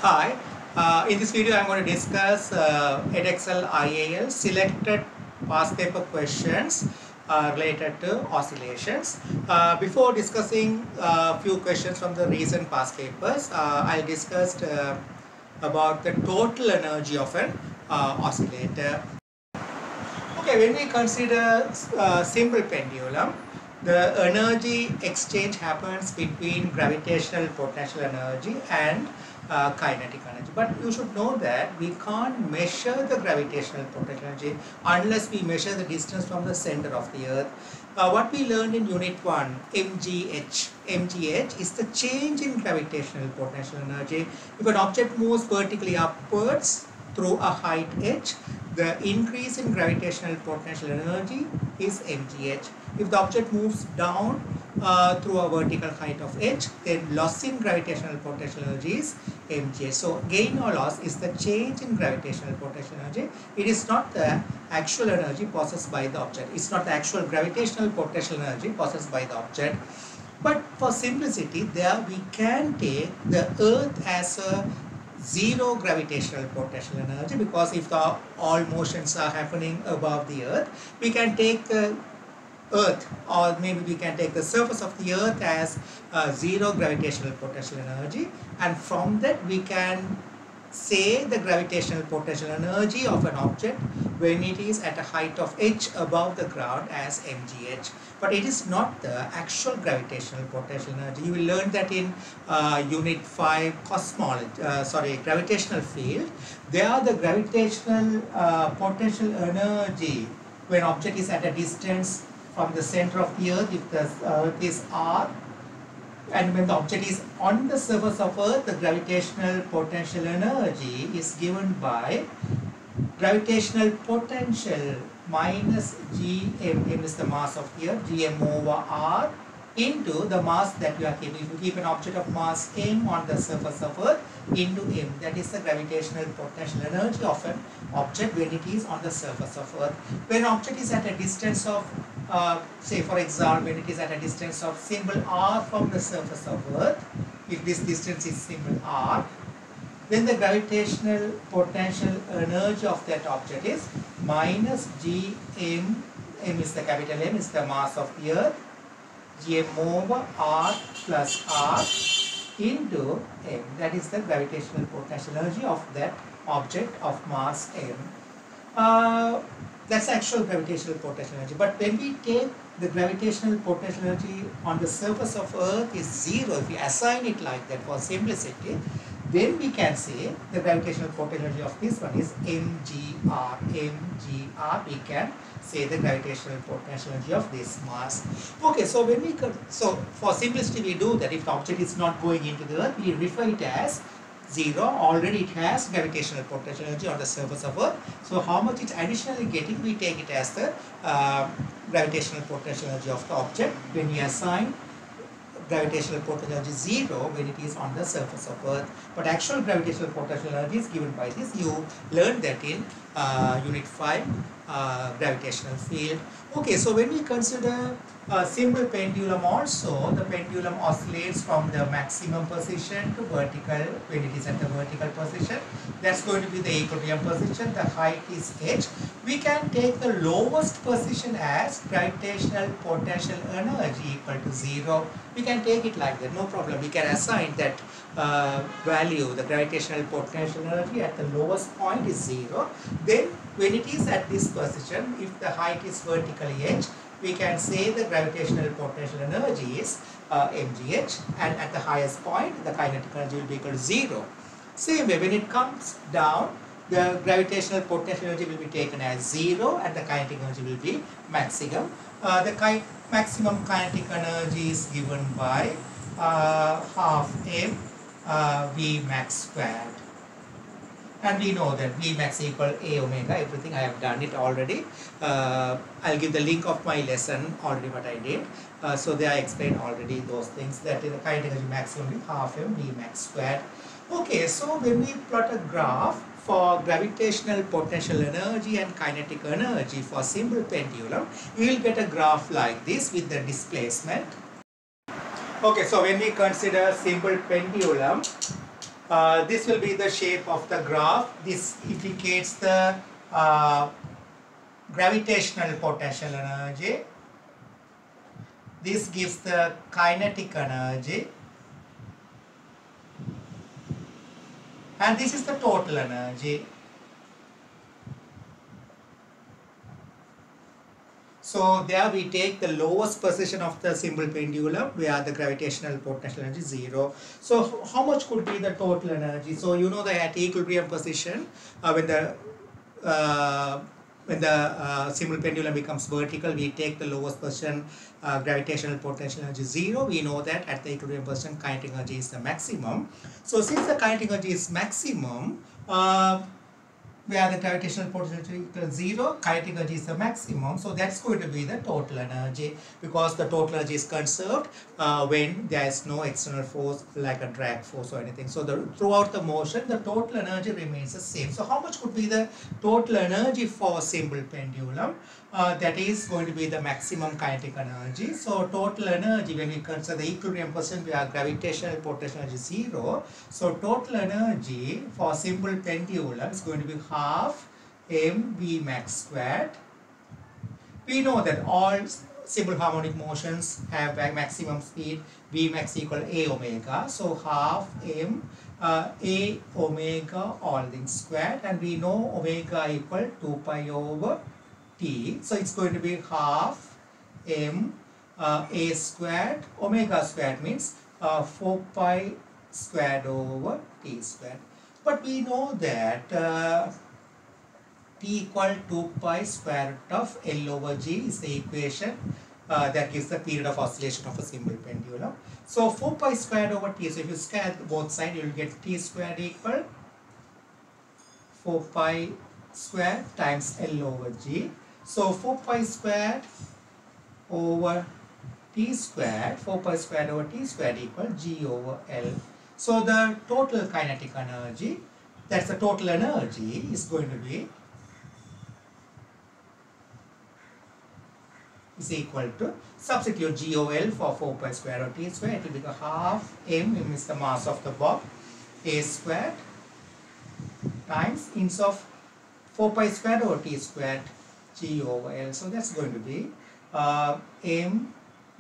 Hi, in this video I am going to discuss Edexcel IAL selected past paper questions related to oscillations. Before discussing a few questions from the recent past papers, I'll discuss about the total energy of an oscillator. Okay, when we consider simple pendulum, the energy exchange happens between gravitational potential energy and kinetic energy. But you should know that we can't measure the gravitational potential energy unless we measure the distance from the center of the earth. What we learned in unit 1, mgh. mgh is the change in gravitational potential energy. If an object moves vertically upwards through a height h, the increase in gravitational potential energy is mgh. If the object moves down through a vertical height of h, then loss in gravitational potential energy is mgh. So gain or loss is the change in gravitational potential energy. It is not the actual energy possessed by the object. It's not the actual gravitational potential energy possessed by the object. But for simplicity, there we can take the earth as a zero gravitational potential energy, because if all motions are happening above the earth, we can take the earth, or maybe we can take the surface of the earth as zero gravitational potential energy, and from that we can say the gravitational potential energy of an object when it is at a height of h above the ground as mgh. But it is not the actual gravitational potential energy. You will learn that in unit 5 cosmology, gravitational field. There the gravitational potential energy when object is at a distance from the center of the earth, if the earth is r, and when the object is on the surface of earth, the gravitational potential energy is given by gravitational potential minus gm. M is the mass of the earth, gm over r, into the mass that you are keeping. If you keep an object of mass m on the surface of earth, into m, that is the gravitational potential energy of an object when it is on the surface of earth. When an object is at a distance of say for example, when it is at a distance of symbol r from the surface of earth, if this distance is symbol r, then the gravitational potential energy of that object is minus gm. M is the capital M is the mass of the earth, gm over r plus r into m. That is the gravitational potential energy of that object of mass m. That's actual gravitational potential energy. But when we take the gravitational potential energy on the surface of earth is zero, if we assign it like that for simplicity, then we can say the gravitational potential energy of this one is mgr. mgr, we can say the gravitational potential energy of this mass. Okay, so when we for simplicity we do that. If the object is not going into the earth, we refer it as zero. Already it has gravitational potential energy on the surface of earth. So how much it's additionally getting, we take it as the gravitational potential energy of the object when we assign gravitational potential energy zero when it is on the surface of earth. But actual gravitational potential energy is given by this. You learned that in unit 5 gravitational field. Okay, so when we consider a simple pendulum also, the pendulum oscillates from the maximum position to vertical when it is at the vertical position. That's going to be the equilibrium position. The height is h. We can take the lowest position as gravitational potential energy equal to 0. We can take it like that, no problem. We can assign that value, the gravitational potential energy at the lowest point is 0. Then when it is at this position, if the height is vertically h, we can say the gravitational potential energy is mgh, and at the highest point the kinetic energy will be equal to 0. Same way, when it comes down, the gravitational potential energy will be taken as 0 and the kinetic energy will be maximum. The maximum kinetic energy is given by half m v max squared. And we know that V max equal A omega, everything I have done it already. I'll give the link of my lesson already what I did. So there I explained already those things, that the kinetic energy maximum is half m V max squared. Okay, so when we plot a graph for gravitational potential energy and kinetic energy for simple pendulum, we will get a graph like this with the displacement. Okay, so when we consider simple pendulum, This will be the shape of the graph. This indicates the gravitational potential energy. This gives the kinetic energy. And this is the total energy. So there we take the lowest position of the simple pendulum where the gravitational potential energy is 0. So how much could be the total energy? So you know that at equilibrium position, when the simple pendulum becomes vertical, we take the lowest position, gravitational potential energy 0. We know that at the equilibrium position, kinetic energy is the maximum. So since the kinetic energy is maximum, where the gravitational potential equals 0, kinetic energy is the maximum. So that's going to be the total energy, because the total energy is conserved when there is no external force like a drag force or anything. So throughout the motion, the total energy remains the same. So how much could be the total energy for a simple pendulum? That is going to be the maximum kinetic energy. So total energy, when we consider the equilibrium position where gravitational potential energy is 0, so total energy for simple pendulum is going to be half mv max squared. We know that all simple harmonic motions have a maximum speed v max equal a omega. So half m a omega all things squared, and we know omega equal 2 pi over t. So it's going to be half m a squared. Omega squared means 4 pi squared over t squared. But we know that t equal 2 pi square root of L over G is the equation that gives the period of oscillation of a simple pendulum. So 4 pi squared over t, so if you square both sides, you will get t squared equal 4 pi squared times L over G. So 4 pi squared over t squared, 4 pi squared over t squared equal G over L. So the total kinetic energy, that's the total energy, is going to be is equal to, substitute G over L for 4 pi squared over t squared, it will become half m is the mass of the bob, a squared times instead of 4 pi squared over t squared G over L. So that's going to be m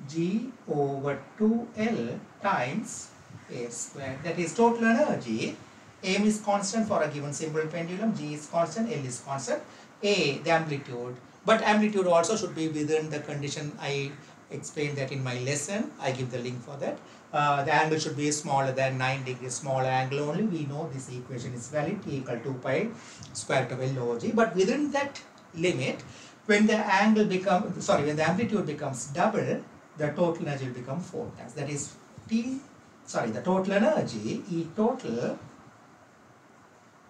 G over 2L times a squared. That is total energy. M is constant for a given simple pendulum, G is constant, L is constant, A the amplitude. But amplitude also should be within the condition. I explained that in my lesson. I give the link for that. The angle should be smaller than 9 degrees, smaller angle only. We know this equation is valid, T equal 2 pi square root of L over G. But within that limit, when the angle becomes, when the amplitude becomes double, the total energy will become 4 times. That is the total energy, E total,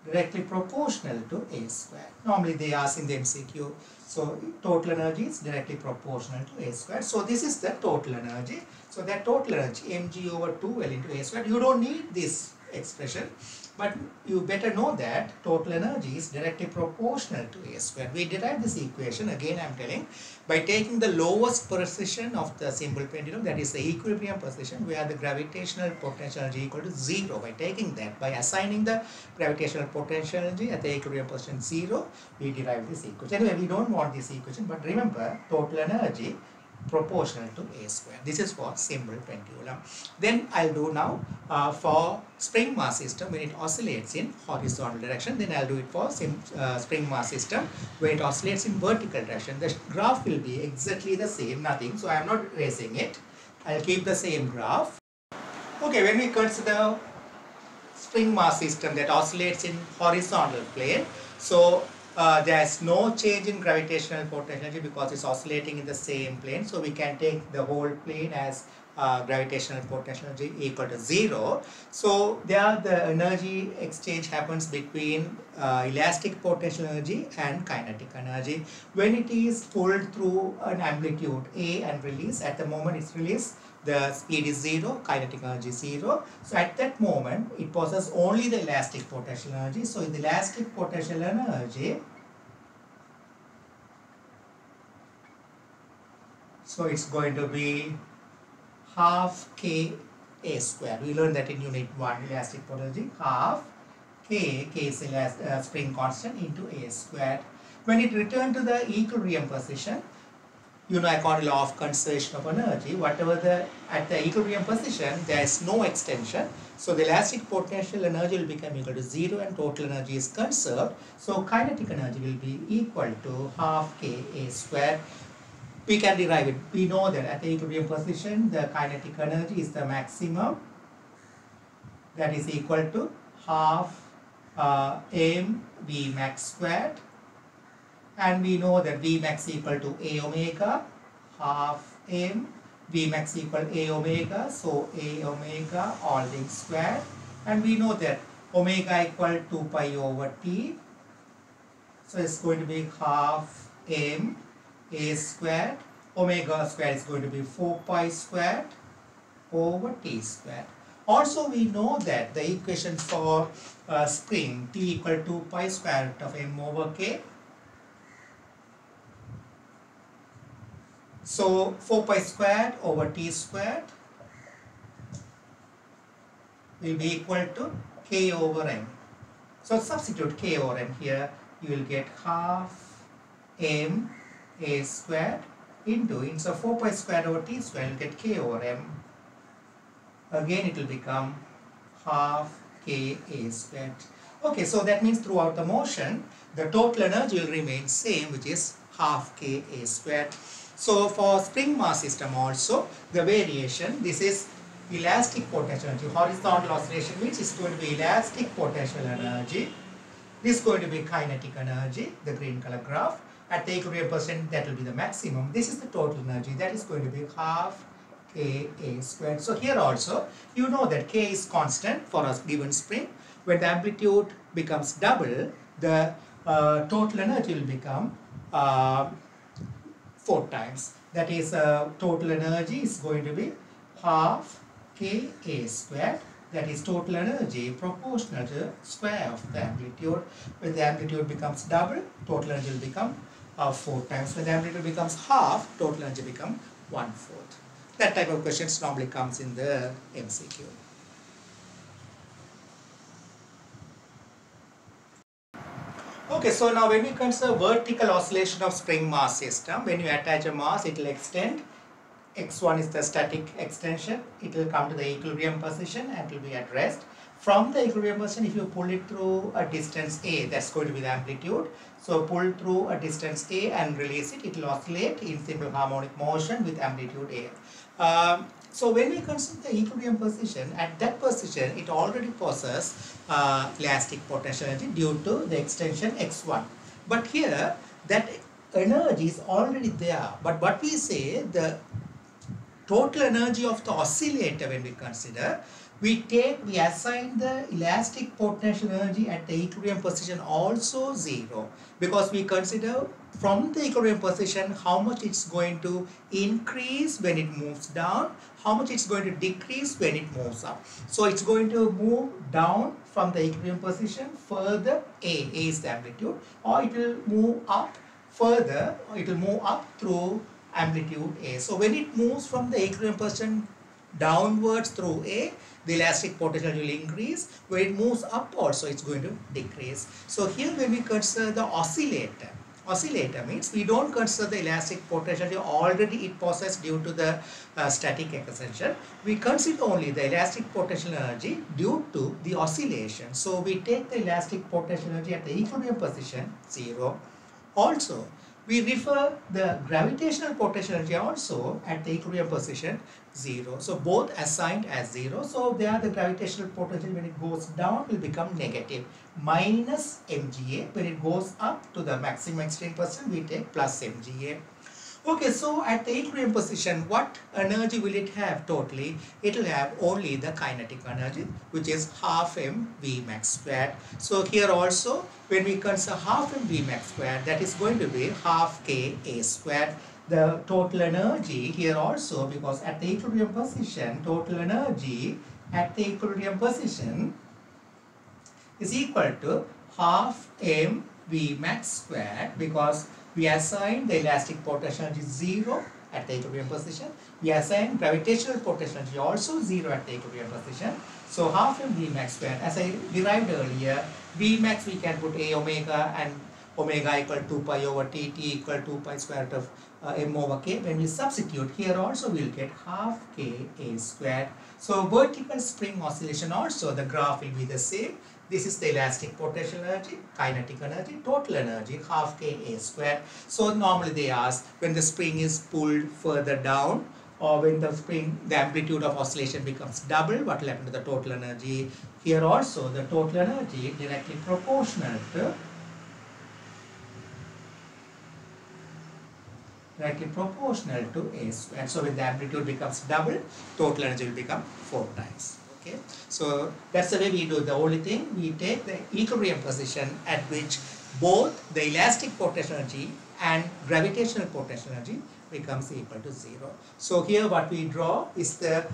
directly proportional to A square. Normally they ask in the MCQ. So total energy is directly proportional to A square. So this is the total energy. So that total energy, mg over 2L into A square. You don't need this expression, but you better know that total energy is directly proportional to A square. We derive this equation, again I am telling, by taking the lowest position of the simple pendulum, that is the equilibrium position, where the gravitational potential energy equal to 0. By taking that, by assigning the gravitational potential energy at the equilibrium position 0, we derive this equation. Anyway, we don't want this equation, but remember, total energy proportional to A square. This is for simple pendulum. Then I'll do now for spring mass system when it oscillates in horizontal direction. Then I'll do it for spring mass system when it oscillates in vertical direction. The graph will be exactly the same, nothing. So I am not erasing it. I'll keep the same graph. Okay, when we consider spring mass system that oscillates in horizontal plane, so there is no change in gravitational potential energy because it's oscillating in the same plane. So we can take the whole plane as gravitational potential energy equal to 0. So there the energy exchange happens between elastic potential energy and kinetic energy. When it is pulled through an amplitude A and released, at the moment it's released, the speed is 0, kinetic energy is 0. So at that moment, it possesses only the elastic potential energy. So in the elastic potential energy, so it's going to be half k A square. We learned that in unit 1, elastic potential, half K is spring constant into A squared. When it returned to the equilibrium position, you know, according to law of conservation of energy, whatever at the equilibrium position, there is no extension. So the elastic potential energy will become equal to 0 and total energy is conserved. So kinetic energy will be equal to half K A squared. We can derive it. We know that at the equilibrium position, the kinetic energy is the maximum, that is equal to half m V max squared, and we know that V max equal to A omega, half m V max equal A omega, so A omega all things squared, and we know that omega equal 2 pi over T, so it's going to be half m A squared, omega squared is going to be 4 pi squared over T squared. Also we know that the equation for spring T equal to pi square root of m over K. So 4 pi squared over T squared will be equal to K over m. So substitute K over m here, you will get half m A squared into, instead of 4 pi squared over T squared, you will get K over m. Again it will become half K A squared. Okay, so that means throughout the motion, the total energy will remain same, which is half K A squared. So for spring mass system also, the variation, this is elastic potential energy. Horizontal oscillation means it's going to be elastic potential energy. This is going to be kinetic energy, the green color graph. At the equilibrium percent, that will be the maximum. This is the total energy, that is going to be half K A squared. So here also, you know that K is constant for a given spring. When the amplitude becomes double, the total energy will become 4 times. That is, total energy is going to be half K A squared. That is total energy proportional to square of the amplitude. When the amplitude becomes double, total energy will become 4 times. When the amplitude becomes half, total energy becomes 1/4. That type of questions normally comes in the MCQ. Okay, so now when we consider vertical oscillation of spring mass system, when you attach a mass, it will extend. X1 is the static extension. It will come to the equilibrium position and it will be at rest. From the equilibrium position, if you pull it through a distance A, that's going to be the amplitude. So pull through a distance A and release it, it will oscillate in simple harmonic motion with amplitude A. So when we consider the equilibrium position, at that position, it already possesses elastic potential energy due to the extension X1. But here, that energy is already there. But what we say, the total energy of the oscillator, when we consider, we assign the elastic potential energy at the equilibrium position also 0, because we consider from the equilibrium position how much it's going to increase when it moves down, how much it's going to decrease when it moves up. So it's going to move down from the equilibrium position further, A is the amplitude, or it will move up further, or it will move up through amplitude A. So when it moves from the equilibrium position downwards through A, the elastic potential will increase. When it moves up also, it's going to decrease. So here when we consider the oscillator, oscillator means we don't consider the elastic potential already it possesses due to the static extension. We consider only the elastic potential energy due to the oscillation. So we take the elastic potential energy at the equilibrium position 0. Also, we refer the gravitational potential energy also at the equilibrium position 0. So both assigned as 0. So there the gravitational potential when it goes down will become negative, minus mGa. When it goes up to the maximum extreme position, we take plus mGa. Okay, so at the equilibrium position, what energy will it have totally? It will have only the kinetic energy, which is half m V max squared. So here also, when we consider half m V max squared, that is going to be half K A squared. The total energy here also, because at the equilibrium position, total energy at the equilibrium position is equal to half m V max squared, because we assign the elastic potential energy 0 at the equilibrium position. We assign gravitational potential energy also 0 at the equilibrium position. So half m Vmax square, as I derived earlier, Vmax we can put A omega and omega equal 2 pi over t, t equal 2 pi square root of m over k. When we substitute here also we will get half k a squared. So vertical spring oscillation also the graph will be the same. This is the elastic potential energy, kinetic energy, total energy half k a squared. So normally they ask when the spring is pulled further down or when the spring, the amplitude of oscillation becomes double, what will happen to the total energy? Here also the total energy directly proportional to a square. So when the amplitude becomes double, total energy will become 4 times. Okay, so that's the way we do. The only thing we take the equilibrium position at which both the elastic potential energy and gravitational potential energy becomes equal to 0. So here what we draw is the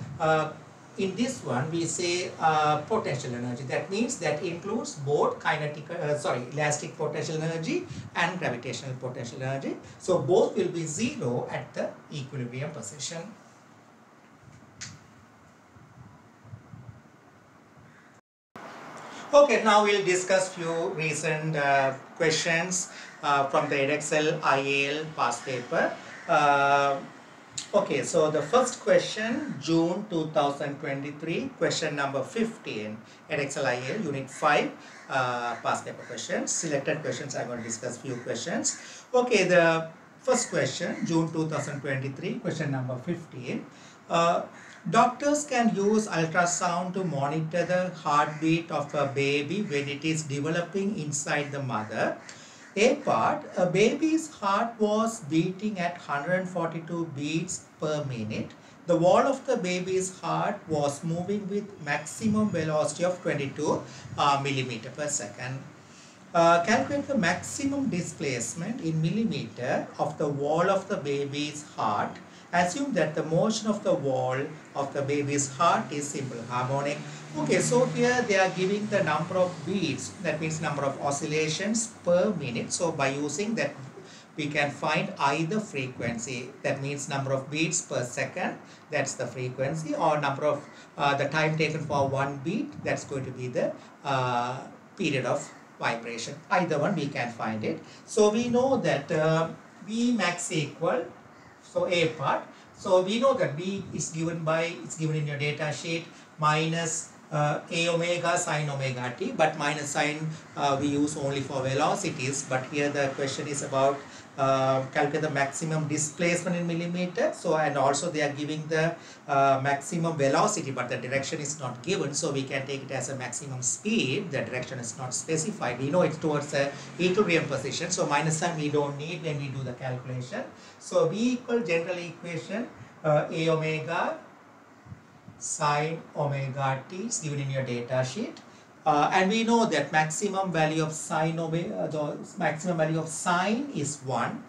in this one we say potential energy. That means that includes both elastic potential energy and gravitational potential energy. So both will be 0 at the equilibrium position. Okay, now we'll discuss few recent questions from the Edexcel IAL past paper. Okay, so the first question, June 2023, question number 15, Edexcel IAL, Unit 5, past paper questions. Selected questions, I'm going to discuss few questions. Okay, the first question, June 2023, question number 15. Doctors can use ultrasound to monitor the heartbeat of a baby when it is developing inside the mother. A part, a baby's heart was beating at 142 beats per minute. The wall of the baby's heart was moving with maximum velocity of 22 millimeter per second. Calculate the maximum displacement in millimeter of the wall of the baby's heart. Assume that the motion of the wall of the baby's heart is simple harmonic. Okay, so here they are giving the number of beats, that means number of oscillations per minute. So by using that we can find either frequency, that means number of beats per second, that's the frequency, or number of the time taken for one beat, that's going to be the period of vibration. Either one we can find it. So we know that Vmax equal, so A part, so we know that B is given by, it's given in your data sheet, minus A omega sine omega t, but minus sign we use only for velocities, but here the question is about calculate the maximum displacement in millimeter. So and also they are giving the maximum velocity, but the direction is not given, so we can take it as a maximum speed. The direction is not specified. We know it's towards the equilibrium position, so minus sign we don't need when we do the calculation. So V equal general equation A omega sine omega t is given in your data sheet. And we know that maximum value of sine omega, the maximum value of sine is 1,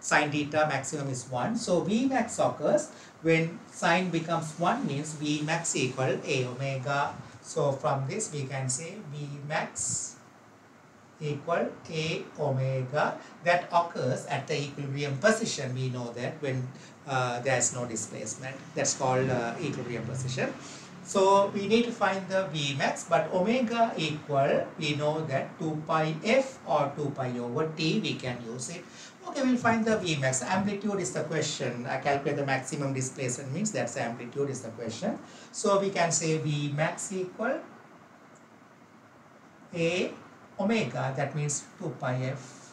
sine theta maximum is 1. So Vmax occurs when sine becomes 1, means Vmax equal A omega. So from this we can say Vmax equal A omega, that occurs at the equilibrium position. We know that when there is no displacement, that's called equilibrium position. So we need to find the Vmax, but omega equal, we know that 2 pi f or 2 pi over t, we can use it. Okay, we'll find the Vmax. Amplitude is the question. I calculate the maximum displacement, means that's the amplitude is the question. So we can say Vmax equal A omega, that means 2 pi f.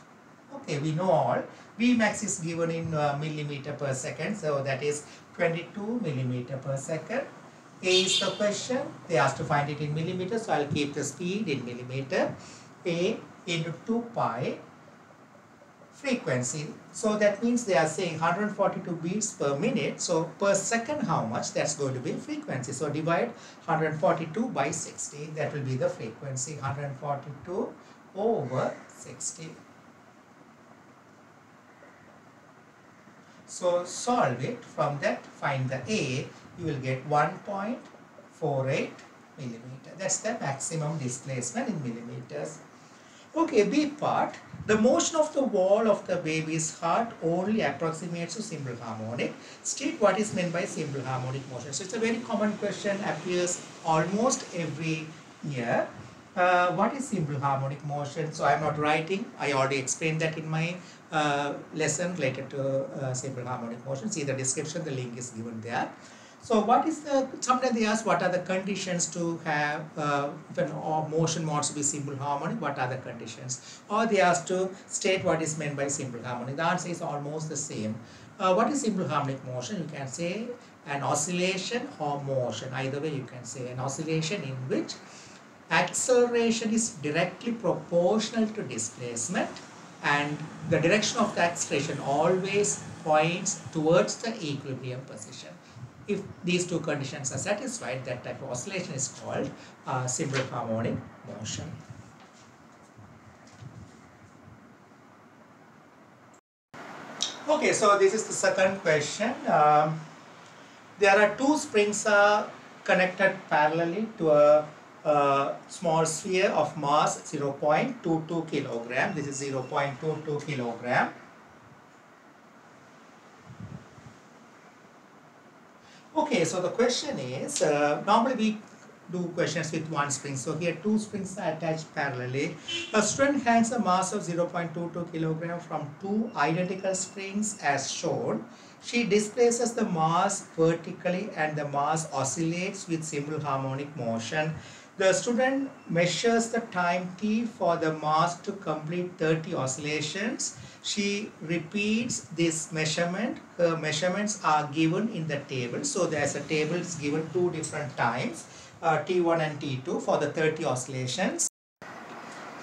Okay, we know all. Vmax is given in millimeter per second, so that is 22 millimeter per second. A is the question, they asked to find it in millimeters, so I'll keep the speed in millimeter. A into 2 pi frequency, so that means they are saying 142 beats per minute, so per second how much, that's going to be frequency. So divide 142 by 60, that will be the frequency, 142 over 60. So solve it, from that find the A, you will get 1.48 millimeter. That's the maximum displacement in millimeters. Okay, B part. The motion of the wall of the baby's heart only approximates to simple harmonic. State what is meant by simple harmonic motion. So it's a very common question, appears almost every year. What is simple harmonic motion? So I'm not writing. I already explained that in my lesson related to simple harmonic motion. See the description, the link is given there. So what is the, sometimes they ask what are the conditions to have when motion wants to be simple harmonic, what are the conditions? Or they ask to state what is meant by simple harmonic. The answer is almost the same. What is simple harmonic motion? You can say an oscillation or motion. Either way you can say an oscillation in which acceleration is directly proportional to displacement and the direction of the acceleration always points towards the equilibrium position. If these two conditions are satisfied, that type of oscillation is called simple harmonic motion. Okay, so this is the second question. There are two springs connected parallelly to a small sphere of mass 0.22 kilogram. This is 0.22 kilogram. Okay, so the question is, normally we do questions with one spring. So here two springs are attached parallelly. A student hands a mass of 0.22 kilogram from two identical springs as shown. She displaces the mass vertically and the mass oscillates with simple harmonic motion. The student measures the time t for the mass to complete 30 oscillations. She repeats this measurement. Her measurements are given in the table. So there's a table is given two different times, T1 and T2 for the 30 oscillations.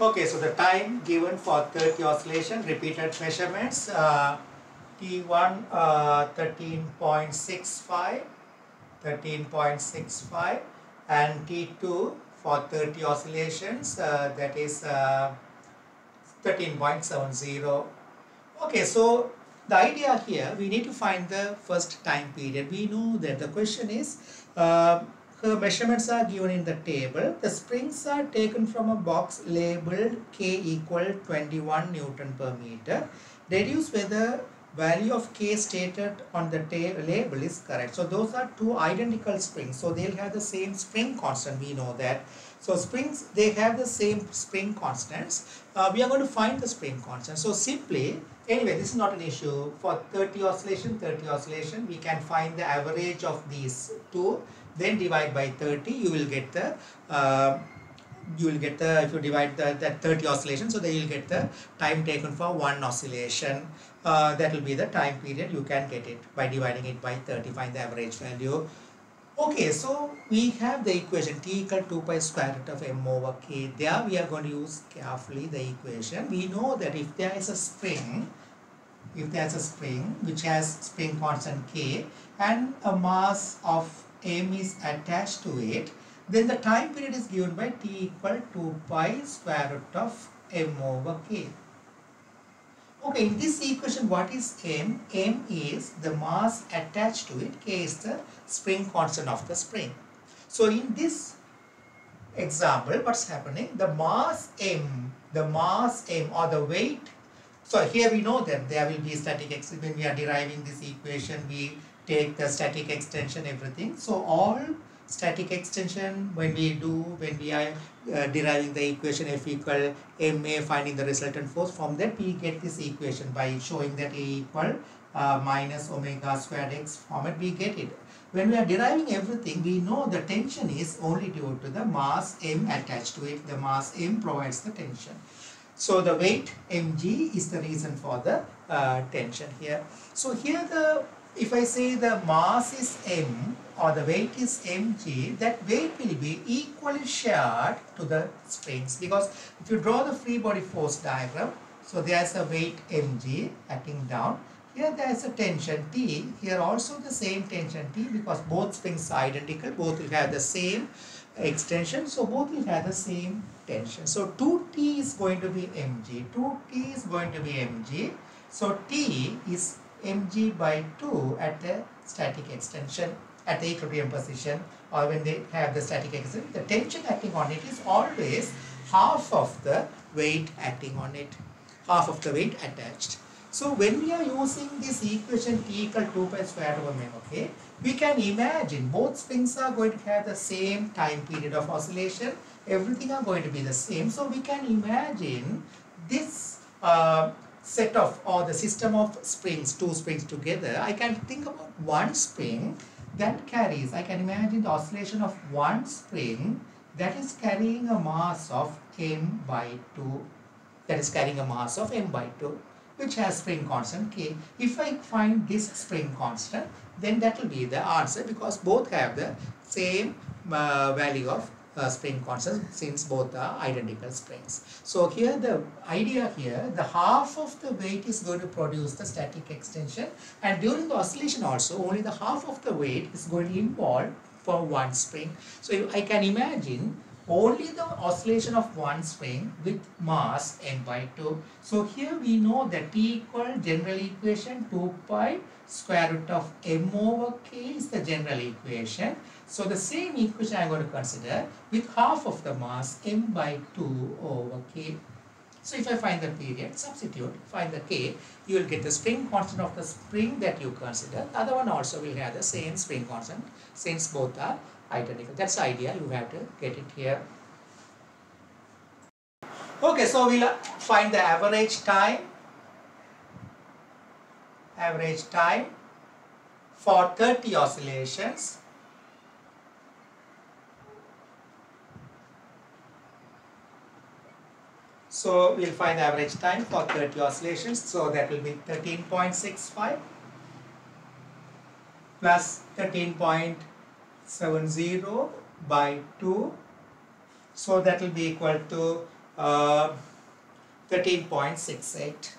Okay, so the time given for 30 oscillations, repeated measurements, T1 13.65 and T2 for 30 oscillations, that is 13.70. Okay, so the idea here, we need to find the first time period. We know that the question is, her measurements are given in the table. The springs are taken from a box labeled K equal 21 Newton per meter. Deduce whether value of K stated on the label is correct. So those are two identical springs. So they'll have the same spring constant. We know that. So springs, they have the same spring constants. We are going to find the spring constant. So simply, anyway, this is not an issue. For 30 oscillation, we can find the average of these two. Then divide by 30, you will get the if you divide that 30 oscillations, so then you will get the time taken for one oscillation. That will be the time period. You can get it by dividing it by 30, find the average value. Okay, so we have the equation T equal 2 pi square root of m over K. There we are going to use carefully the equation. We know that if there is a spring, which has spring constant K and a mass of m is attached to it, then the time period is given by T equal 2 pi square root of m over K. Okay, in this equation, what is m? M is the mass attached to it. K is the spring constant of the spring. So in this example, what's happening? The mass m or the weight. So here we know that there will be static extension. When we are deriving this equation, we take the static extension, everything. So all static extension, when we are deriving the equation F equal ma, finding the resultant force, from that we get this equation by showing that A equal minus omega squared x format, we get it. When we are deriving everything, we know the tension is only due to the mass m attached to it. The mass m provides the tension. So the weight mg is the reason for the tension here. So here if I say the mass is m or the weight is mg, that weight will be equally shared to the springs, because if you draw the free body force diagram, so there is a weight mg acting down. Here there is a tension T, here also the same tension T, because both springs are identical, both will have the same extension, so both will have the same tension. So 2T is going to be mg, 2T is going to be mg, so T is mg by 2 at the static extension, at the equilibrium position, or when they have the static extension. The tension acting on it is always half of the weight acting on it, half of the weight attached. So when we are using this equation T equal 2 pi square root of m, okay, we can imagine both springs are going to have the same time period of oscillation. Everything are going to be the same. So we can imagine this set of, or the system of springs, two springs together. I can think about one spring that carries, I can imagine the oscillation of one spring that is carrying a mass of m by 2. That is carrying a mass of m by 2, which has spring constant k. If I find this spring constant, then that will be the answer, because both have the same value of spring constant, since both are identical springs. So here the idea here, the half of the weight is going to produce the static extension, and during the oscillation also only the half of the weight is going to involve for one spring. So I can imagine only the oscillation of one spring with mass m by 2. So here we know that T equal general equation 2 pi square root of m over k is the general equation. So the same equation I am going to consider with half of the mass m by 2 over k. So if I find the period, substitute, find the k, you will get the spring constant of the spring that you consider. The other one also will have the same spring constant, since both are identical. That's the idea, you have to get it here. Okay, so we'll find the average time for 30 oscillations. So we'll find the average time for 30 oscillations. So that will be 13.65 plus 13.70 by 2. So that will be equal to 13.68.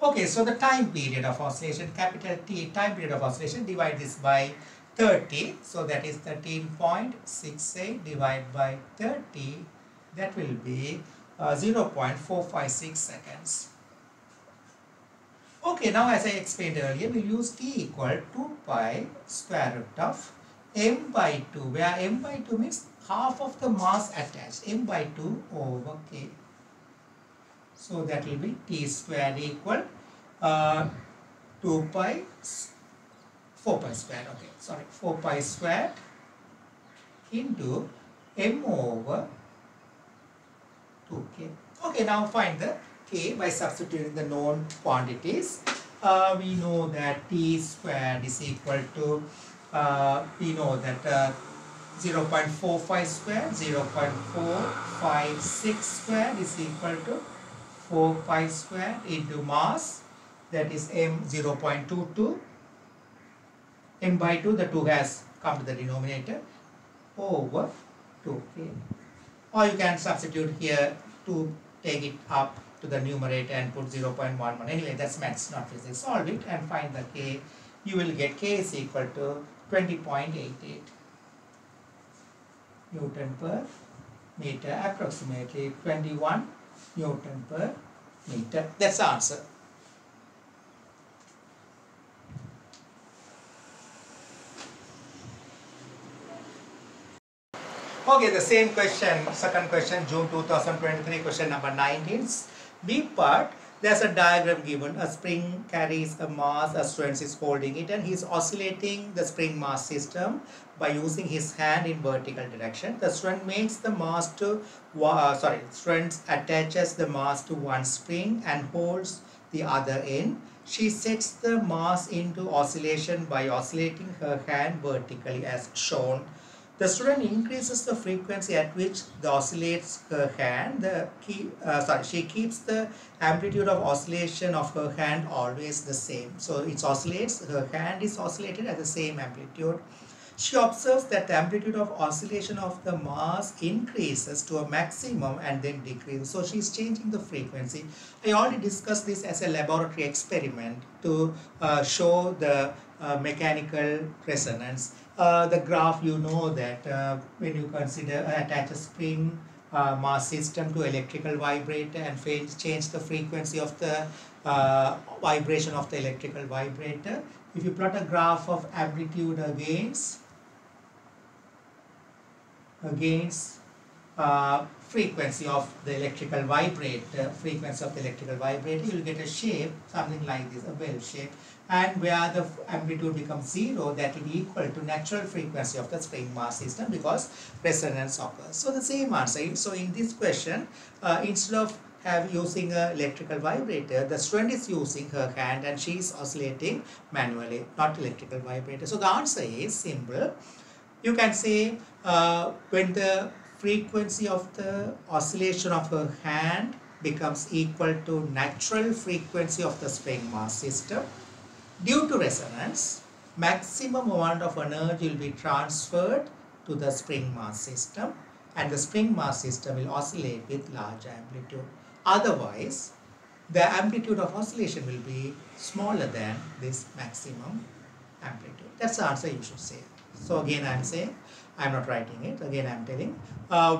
Okay, so the time period of oscillation, capital T, time period of oscillation, divide this by 30. So that is 13.68 divided by 30. That will be 0.456 seconds. Okay, now as I explained earlier, we'll use T equal 2 pi square root of m by 2, where m by 2 means half of the mass attached, m by 2 over k. So that will be T square equal 4 pi square, okay, sorry, 4 pi square into m over 2k. Okay, now find the k by substituting the known quantities. We know that T squared is equal to, we know that 0.45 square, 0.456 square is equal to 4 pi square into mass, that is m 0.22, m by 2, the 2 has come to the denominator, over 2k. Or you can substitute here to take it up to the numerator and put 0.11. Anyway, that's maths, not physics. Solve it and find the k. You will get k is equal to 20.88 Newton per meter, approximately 21 Newton per meter. That's the answer. Okay, the same question, second question, June 2023, question number 19. B part, there's a diagram given. A spring carries a mass, a student is holding it, and he's oscillating the spring mass system by using his hand in vertical direction. The student makes the mass to, student attaches the mass to one spring and holds the other end. She sets the mass into oscillation by oscillating her hand vertically as shown. The student increases the frequency at which the oscillates her hand. She keeps the amplitude of oscillation of her hand always the same. So it oscillates, her hand is oscillated at the same amplitude. She observes that the amplitude of oscillation of the mass increases to a maximum and then decreases. So she is changing the frequency. I already discussed this as a laboratory experiment to show the mechanical resonance. The graph, you know that when you consider attach a spring mass system to electrical vibrator and change the frequency of the vibration of the electrical vibrator. If you plot a graph of amplitude against against frequency of the electrical vibrator, you will get a shape something like this, a bell shape, and where the amplitude becomes 0, that will be equal to natural frequency of the spring mass system because resonance occurs. So the same answer. So in this question, instead of using an electrical vibrator, the student is using her hand and she is oscillating manually, not electrical vibrator. So the answer is simple. You can say when the frequency of the oscillation of her hand becomes equal to natural frequency of the spring mass system, due to resonance, maximum amount of energy will be transferred to the spring mass system and the spring mass system will oscillate with large amplitude. Otherwise, the amplitude of oscillation will be smaller than this maximum amplitude. That's the answer you should say. So again I am saying, I am not writing it, again I am telling,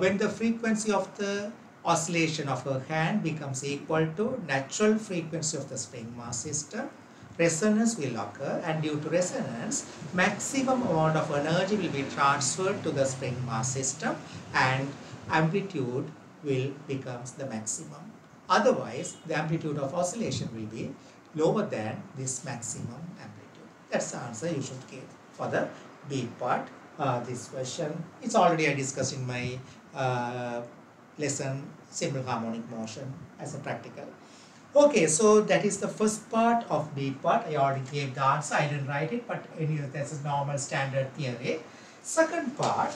when the frequency of the oscillation of her hand becomes equal to natural frequency of the spring mass system, resonance will occur, and due to resonance, maximum amount of energy will be transferred to the spring mass system and amplitude will becomes the maximum. Otherwise, the amplitude of oscillation will be lower than this maximum amplitude. That's the answer you should get for the B part. This question, it's already I discussed in my lesson simple harmonic motion as a practical. Okay, so that is the first part of B part. I already gave the answer, I didn't write it, but anyway, that's a normal standard theory. Second part,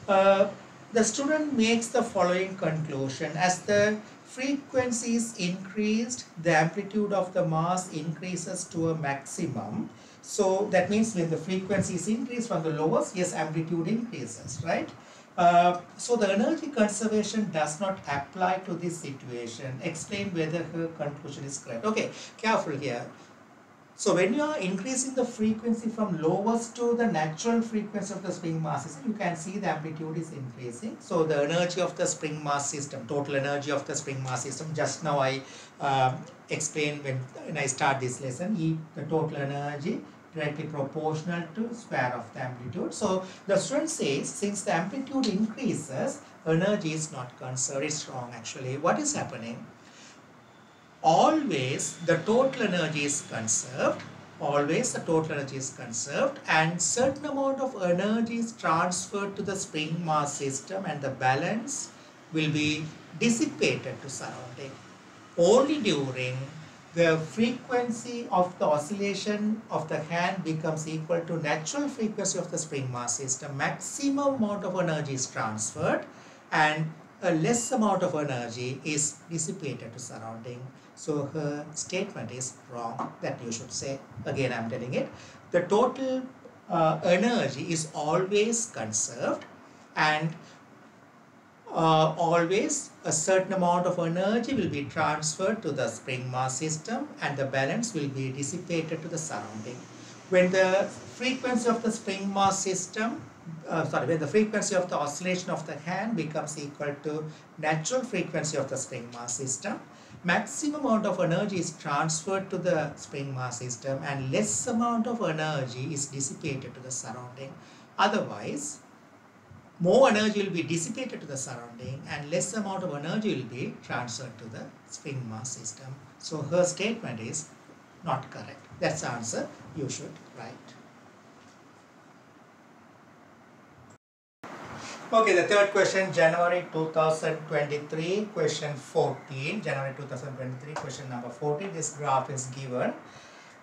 the student makes the following conclusion: as the frequency is increased, the amplitude of the mass increases to a maximum. So that means when the frequency is increased from the lowest, yes, amplitude increases, right? So the energy conservation does not apply to this situation. Explain whether her conclusion is correct. Okay, careful here. So when you are increasing the frequency from lowest to the natural frequency of the spring mass system, you can see the amplitude is increasing. So the energy of the spring mass system, total energy of the spring mass system, just now I explained when I start this lesson, the total energy directly proportional to square of the amplitude. So the student says, since the amplitude increases, energy is not conserved. It's wrong actually. What is happening? Always the total energy is conserved. Always the total energy is conserved, and certain amount of energy is transferred to the spring mass system, and the balance will be dissipated to surrounding. Only during the frequency of the oscillation of the hand becomes equal to natural frequency of the spring mass system, maximum amount of energy is transferred and a less amount of energy is dissipated to surrounding. So her statement is wrong, that you should say. Again I am telling it. The total energy is always conserved, and always a certain amount of energy will be transferred to the spring mass system and the balance will be dissipated to the surrounding. When the frequency of the spring mass system, when the frequency of the oscillation of the hand becomes equal to natural frequency of the spring mass system, maximum amount of energy is transferred to the spring mass system and less amount of energy is dissipated to the surrounding. Otherwise, more energy will be dissipated to the surrounding and less amount of energy will be transferred to the spring mass system. So her statement is not correct. That's the answer you should write. Okay, the third question, January 2023, question 14. January 2023, question number 14. This graph is given.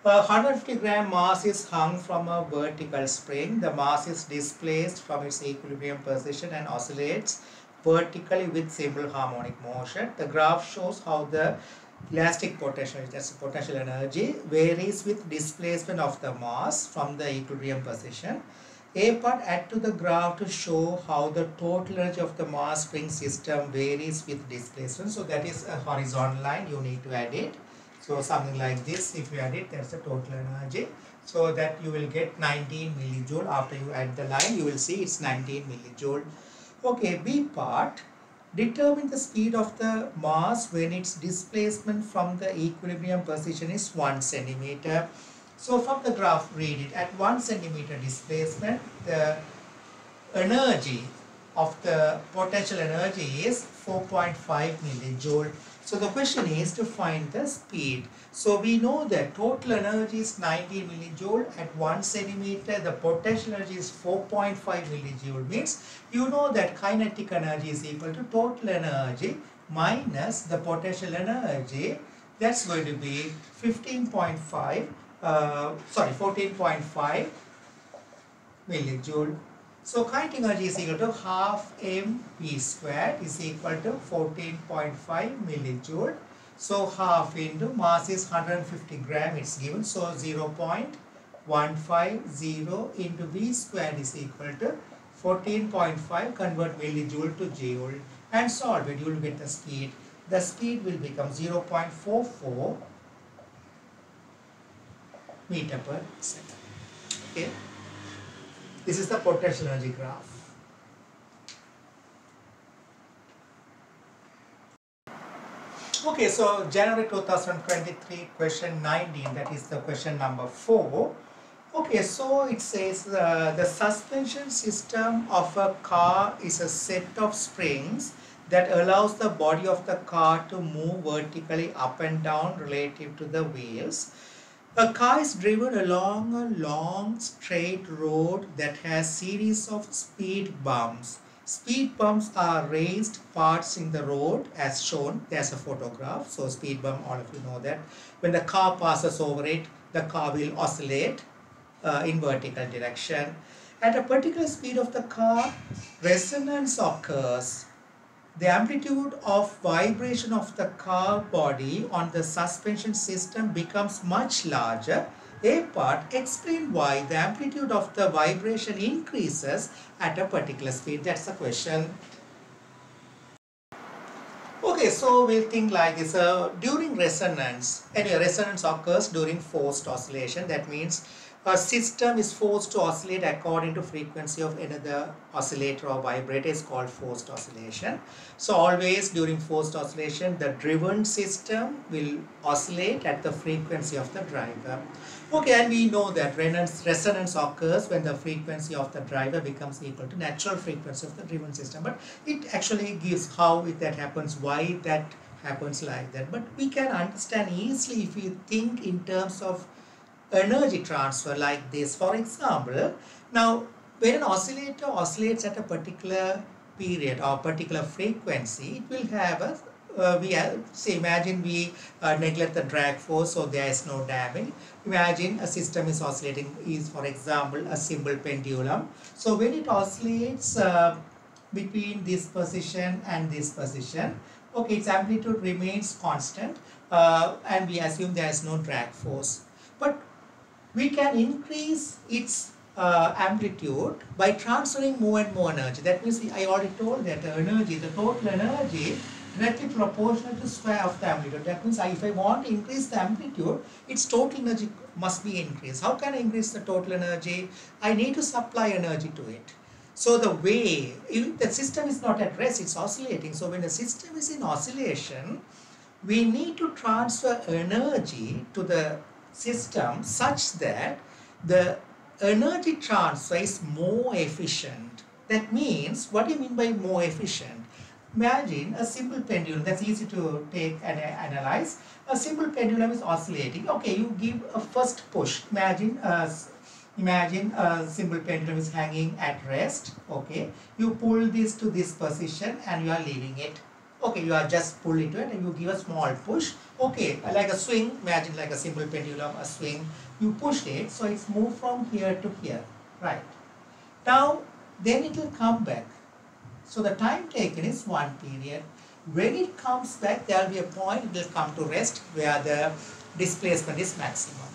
150 gram mass is hung from a vertical spring. The mass is displaced from its equilibrium position and oscillates vertically with simple harmonic motion. The graph shows how the elastic potential, that's potential energy, varies with displacement of the mass from the equilibrium position. A part, add to the graph to show how the total energy of the mass spring system varies with displacement. So that is a horizontal line, you need to add it. So something like this, if you add it, that's the total energy. So that you will get 19 millijoule. After you add the line, you will see it's 19 millijoule. Okay, B part, determine the speed of the mass when its displacement from the equilibrium position is 1 centimeter. So from the graph, read it. At 1 centimeter displacement, the energy of the potential energy is 4.5 millijoule. So the question is to find the speed. So we know that total energy is 90 millijoule at 1 centimeter. The potential energy is 4.5 millijoule. Means you know that kinetic energy is equal to total energy minus the potential energy. That's going to be 14.5 millijoule. So kinetic energy is equal to half mv squared is equal to 14.5 millijoule. So half into mass is 150 gram, it's given. So 0.150 into v squared is equal to 14.5, convert millijoule to joule and solve it. You will get the speed. The speed will become 0.44 meter per second. Okay. This is the potential energy graph. Okay, so January 2023, question 19, that is the question number 4. Okay, so it says the suspension system of a car is a set of springs that allows the body of the car to move vertically up and down relative to the wheels. A car is driven along a long straight road that has series of speed bumps. Speed bumps are raised parts in the road as shown. There's a photograph. So speed bump, all of you know that. When the car passes over it, the car will oscillate in vertical direction. At a particular speed of the car, resonance occurs. The amplitude of vibration of the car body on the suspension system becomes much larger. A part, explain why the amplitude of the vibration increases at a particular speed. That's the question. Okay, so we'll think like this. During resonance, anyway, resonance occurs during forced oscillation. That means a system is forced to oscillate according to frequency of another oscillator or vibrator is called forced oscillation. So always during forced oscillation, the driven system will oscillate at the frequency of the driver. Okay, and we know that resonance occurs when the frequency of the driver becomes equal to natural frequency of the driven system. But it actually gives how that happens, why that happens like that. But we can understand easily if we think in terms of energy transfer like this. For example, now when an oscillator oscillates at a particular period or particular frequency, it will have a imagine we neglect the drag force, so there is no damping. Imagine a system is oscillating, is for example a simple pendulum. So when it oscillates between this position and this position, okay, its amplitude remains constant and we assume there is no drag force. But we can increase its amplitude by transferring more and more energy. That means I already told that the energy, the total energy, directly proportional to square of the amplitude. That means if I want to increase the amplitude, its total energy must be increased. How can I increase the total energy? I need to supply energy to it. So the way, if the system is not at rest, it's oscillating. So when the system is in oscillation, we need to transfer energy to the system such that the energy transfer is more efficient. That means, what do you mean by more efficient? Imagine a simple pendulum, that's easy to take and analyze. A simple pendulum is oscillating. Okay, you give a first push. Imagine a simple pendulum is hanging at rest. Okay, you pull this to this position and you are leaving it. Okay, you are just pull it to it and you give a small push. Okay, like a swing, imagine like a simple pendulum, a swing. You push it, so it's moved from here to here, right? Now, then it will come back. So the time taken is one period. When it comes back, there will be a point, it will come to rest where the displacement is maximum.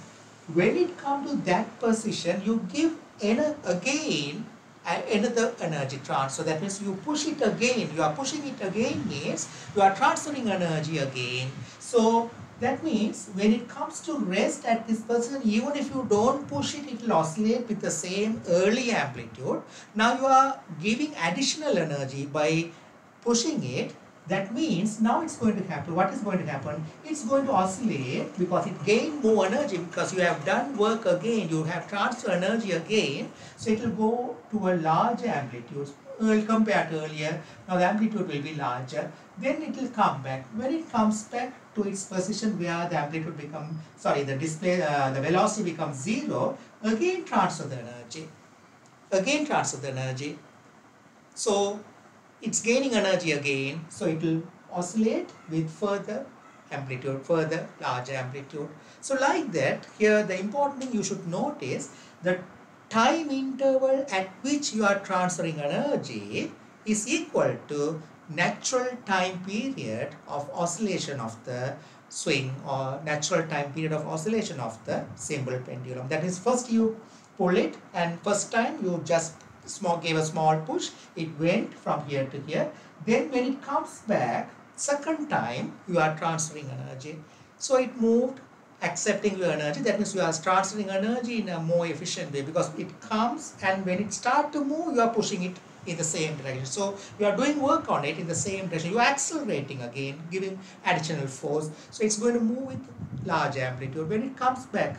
When it comes to that position, you give again another energy transfer. That means you push it again. You are pushing it again means you are transferring energy again. So that means when it comes to rest at this position, even if you don't push it, it will oscillate with the same early amplitude. Now you are giving additional energy by pushing it. That means now it's going to happen. What is going to happen? It's going to oscillate because it gained more energy because you have done work again. You have transferred energy again. So it will go to a larger amplitude. compared to earlier, now the amplitude will be larger. Then it will come back. When it comes back to its position where the amplitude becomes, sorry, the display, the velocity becomes 0, again transfer the energy. Again transfer the energy. So it's gaining energy again. So it will oscillate with further amplitude, further larger amplitude. So like that, here the important thing you should notice, the time interval at which you are transferring energy is equal to natural time period of oscillation of the swing, or natural time period of oscillation of the simple pendulum. That is, first you pull it, and first time you just gave a small push, it went from here to here. Then when it comes back, second time you are transferring energy. So it moved accepting your energy. That means you are transferring energy in a more efficient way, because it comes, and when it starts to move, you are pushing it in the same direction. So you are doing work on it in the same direction. You are accelerating again, giving additional force. So it's going to move with large amplitude. When it comes back,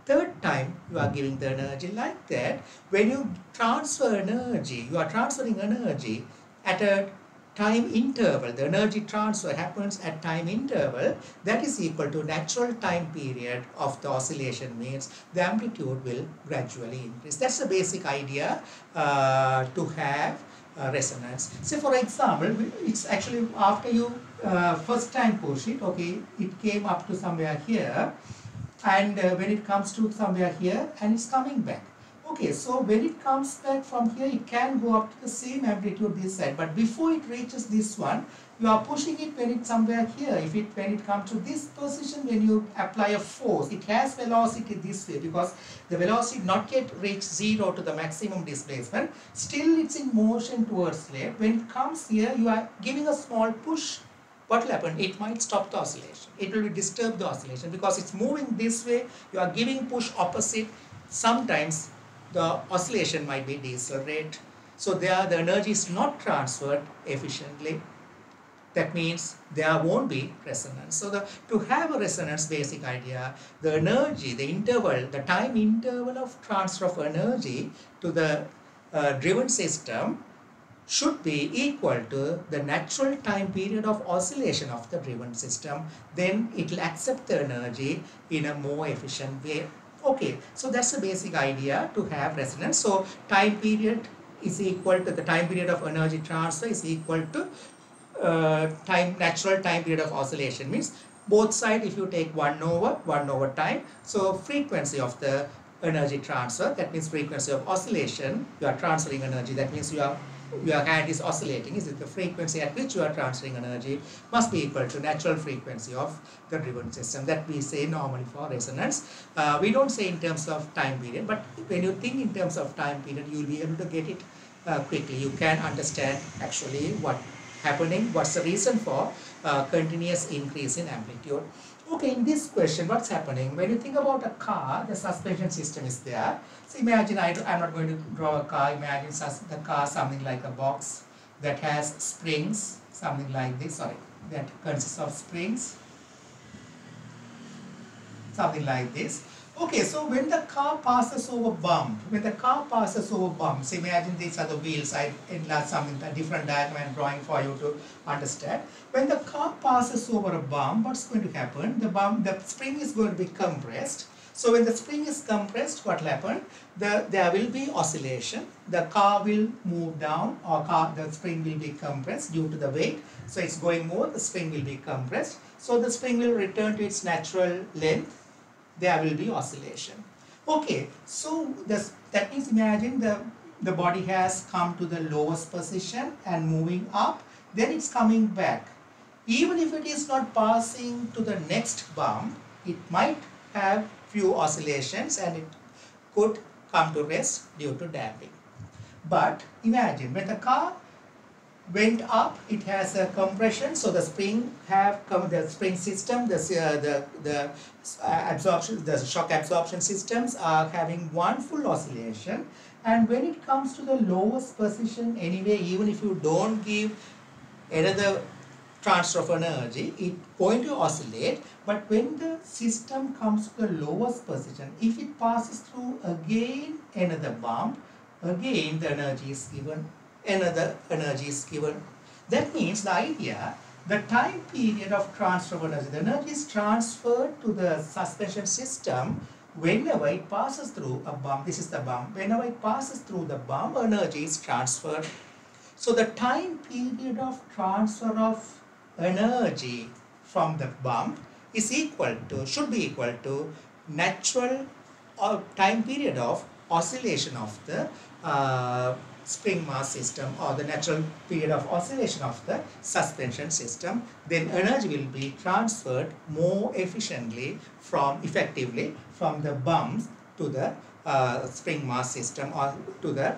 third time you are giving the energy. Like that, when you transfer energy, you are transferring energy at a time interval. The energy transfer happens at time interval that is equal to natural time period of the oscillation, means the amplitude will gradually increase. That's the basic idea to have resonance. Say for example, it's actually after you first time push it, okay, it came up to somewhere here, and when it comes to somewhere here, and it's coming back. Okay, so when it comes back from here, it can go up to the same amplitude this side, but before it reaches this one, you are pushing it when it's somewhere here. When it comes to this position, when you apply a force, it has velocity this way, because the velocity not yet reached 0 to the maximum displacement, still it's in motion towards left. When it comes here, you are giving a small push. What will happen? It might stop the oscillation. It will disturb the oscillation, because it's moving this way. You are giving push opposite. Sometimes the oscillation might be decelerate. So there the energy is not transferred efficiently. That means there won't be resonance. So to have a resonance, basic idea, the energy, the interval, the time interval of transfer of energy to the driven system should be equal to the natural time period of oscillation of the driven system. Then it will accept the energy in a more efficient way. Okay, so that's the basic idea to have resonance. So time period is equal to the time period of energy transfer is equal to natural time period of oscillation, means both sides if you take 1 over time. So frequency of the energy transfer, that means frequency of oscillation, you are transferring energy, that means your hand is oscillating, is it the frequency at which you are transferring energy must be equal to natural frequency of the driven system. That we say normally for resonance. We don't say in terms of time period, but when you think in terms of time period, you will be able to get it quickly. You can understand actually what happening, what's the reason for continuous increase in amplitude. Okay, in this question, what's happening? When you think about a car, the suspension system is there. So imagine, I'm not going to draw a car. Imagine the car something like a box that has springs, something like this, sorry, that consists of springs, something like this. Okay, so when the car passes over bumps, imagine these are the wheels. I enlarge something, a different diagram I'm drawing for you to understand. When the car passes over a bump, what's going to happen? The spring is going to be compressed. So when the spring is compressed, what will happen? There will be oscillation. The car will move down, or the spring will be compressed due to the weight. So it's going more, the spring will be compressed. So the spring will return to its natural length. There will be oscillation. Okay, so that means imagine the body has come to the lowest position and moving up, then it's coming back. Even if it is not passing to the next bump, it might have few oscillations and it could come to rest due to damping. But imagine when the car went up, it has a compression, so the spring the spring system, the absorption, the shock absorption systems are having one full oscillation, and when it comes to the lowest position anyway, even if you don't give another transfer of energy, it's going to oscillate. But when the system comes to the lowest position, if it passes through again another bump, again the energy is given another energy is given. That means the idea, the time period of transfer of energy, the energy is transferred to the suspension system whenever it passes through a bump. This is the bump. Whenever it passes through the bump, energy is transferred. So the time period of transfer of energy from the bump is equal to, should be equal to natural or time period of oscillation of the spring mass system, or the natural period of oscillation of the suspension system. Then energy will be transferred more efficiently effectively from the bumps to the spring mass system or to the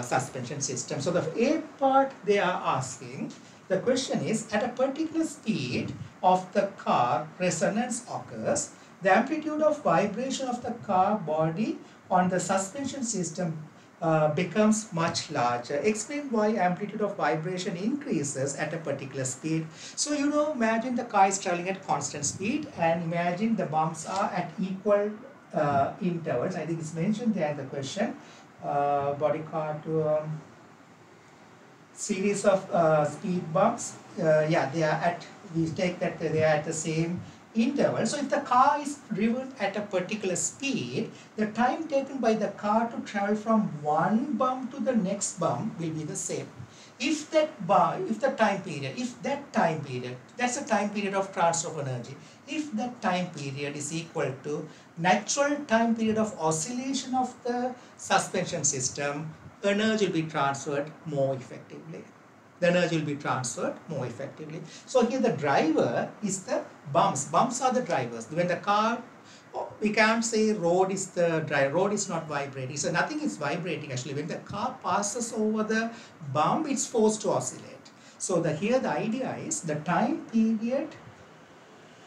suspension system. So the A part they are asking, the question is, at a particular speed of the car, resonance occurs. The amplitude of vibration of the car body on the suspension system becomes much larger. Explain why amplitude of vibration increases at a particular speed. So imagine the car is traveling at constant speed, and imagine the bumps are at equal intervals. I think it's mentioned there in the question. Body car to series of speed bumps. Yeah, they are at, we take that they are at the same interval. So if the car is driven at a particular speed, the time taken by the car to travel from one bump to the next bump will be the same. If that time period, that's the time period of transfer of energy. If that time period is equal to natural time period of oscillation of the suspension system, energy will be transferred more effectively. The energy will be transferred more effectively. So here the driver is the bumps. Bumps are the drivers. When the car, we can't say road is the driver. Road is not vibrating. So nothing is vibrating actually. When the car passes over the bump, it's forced to oscillate. So here the idea is the time period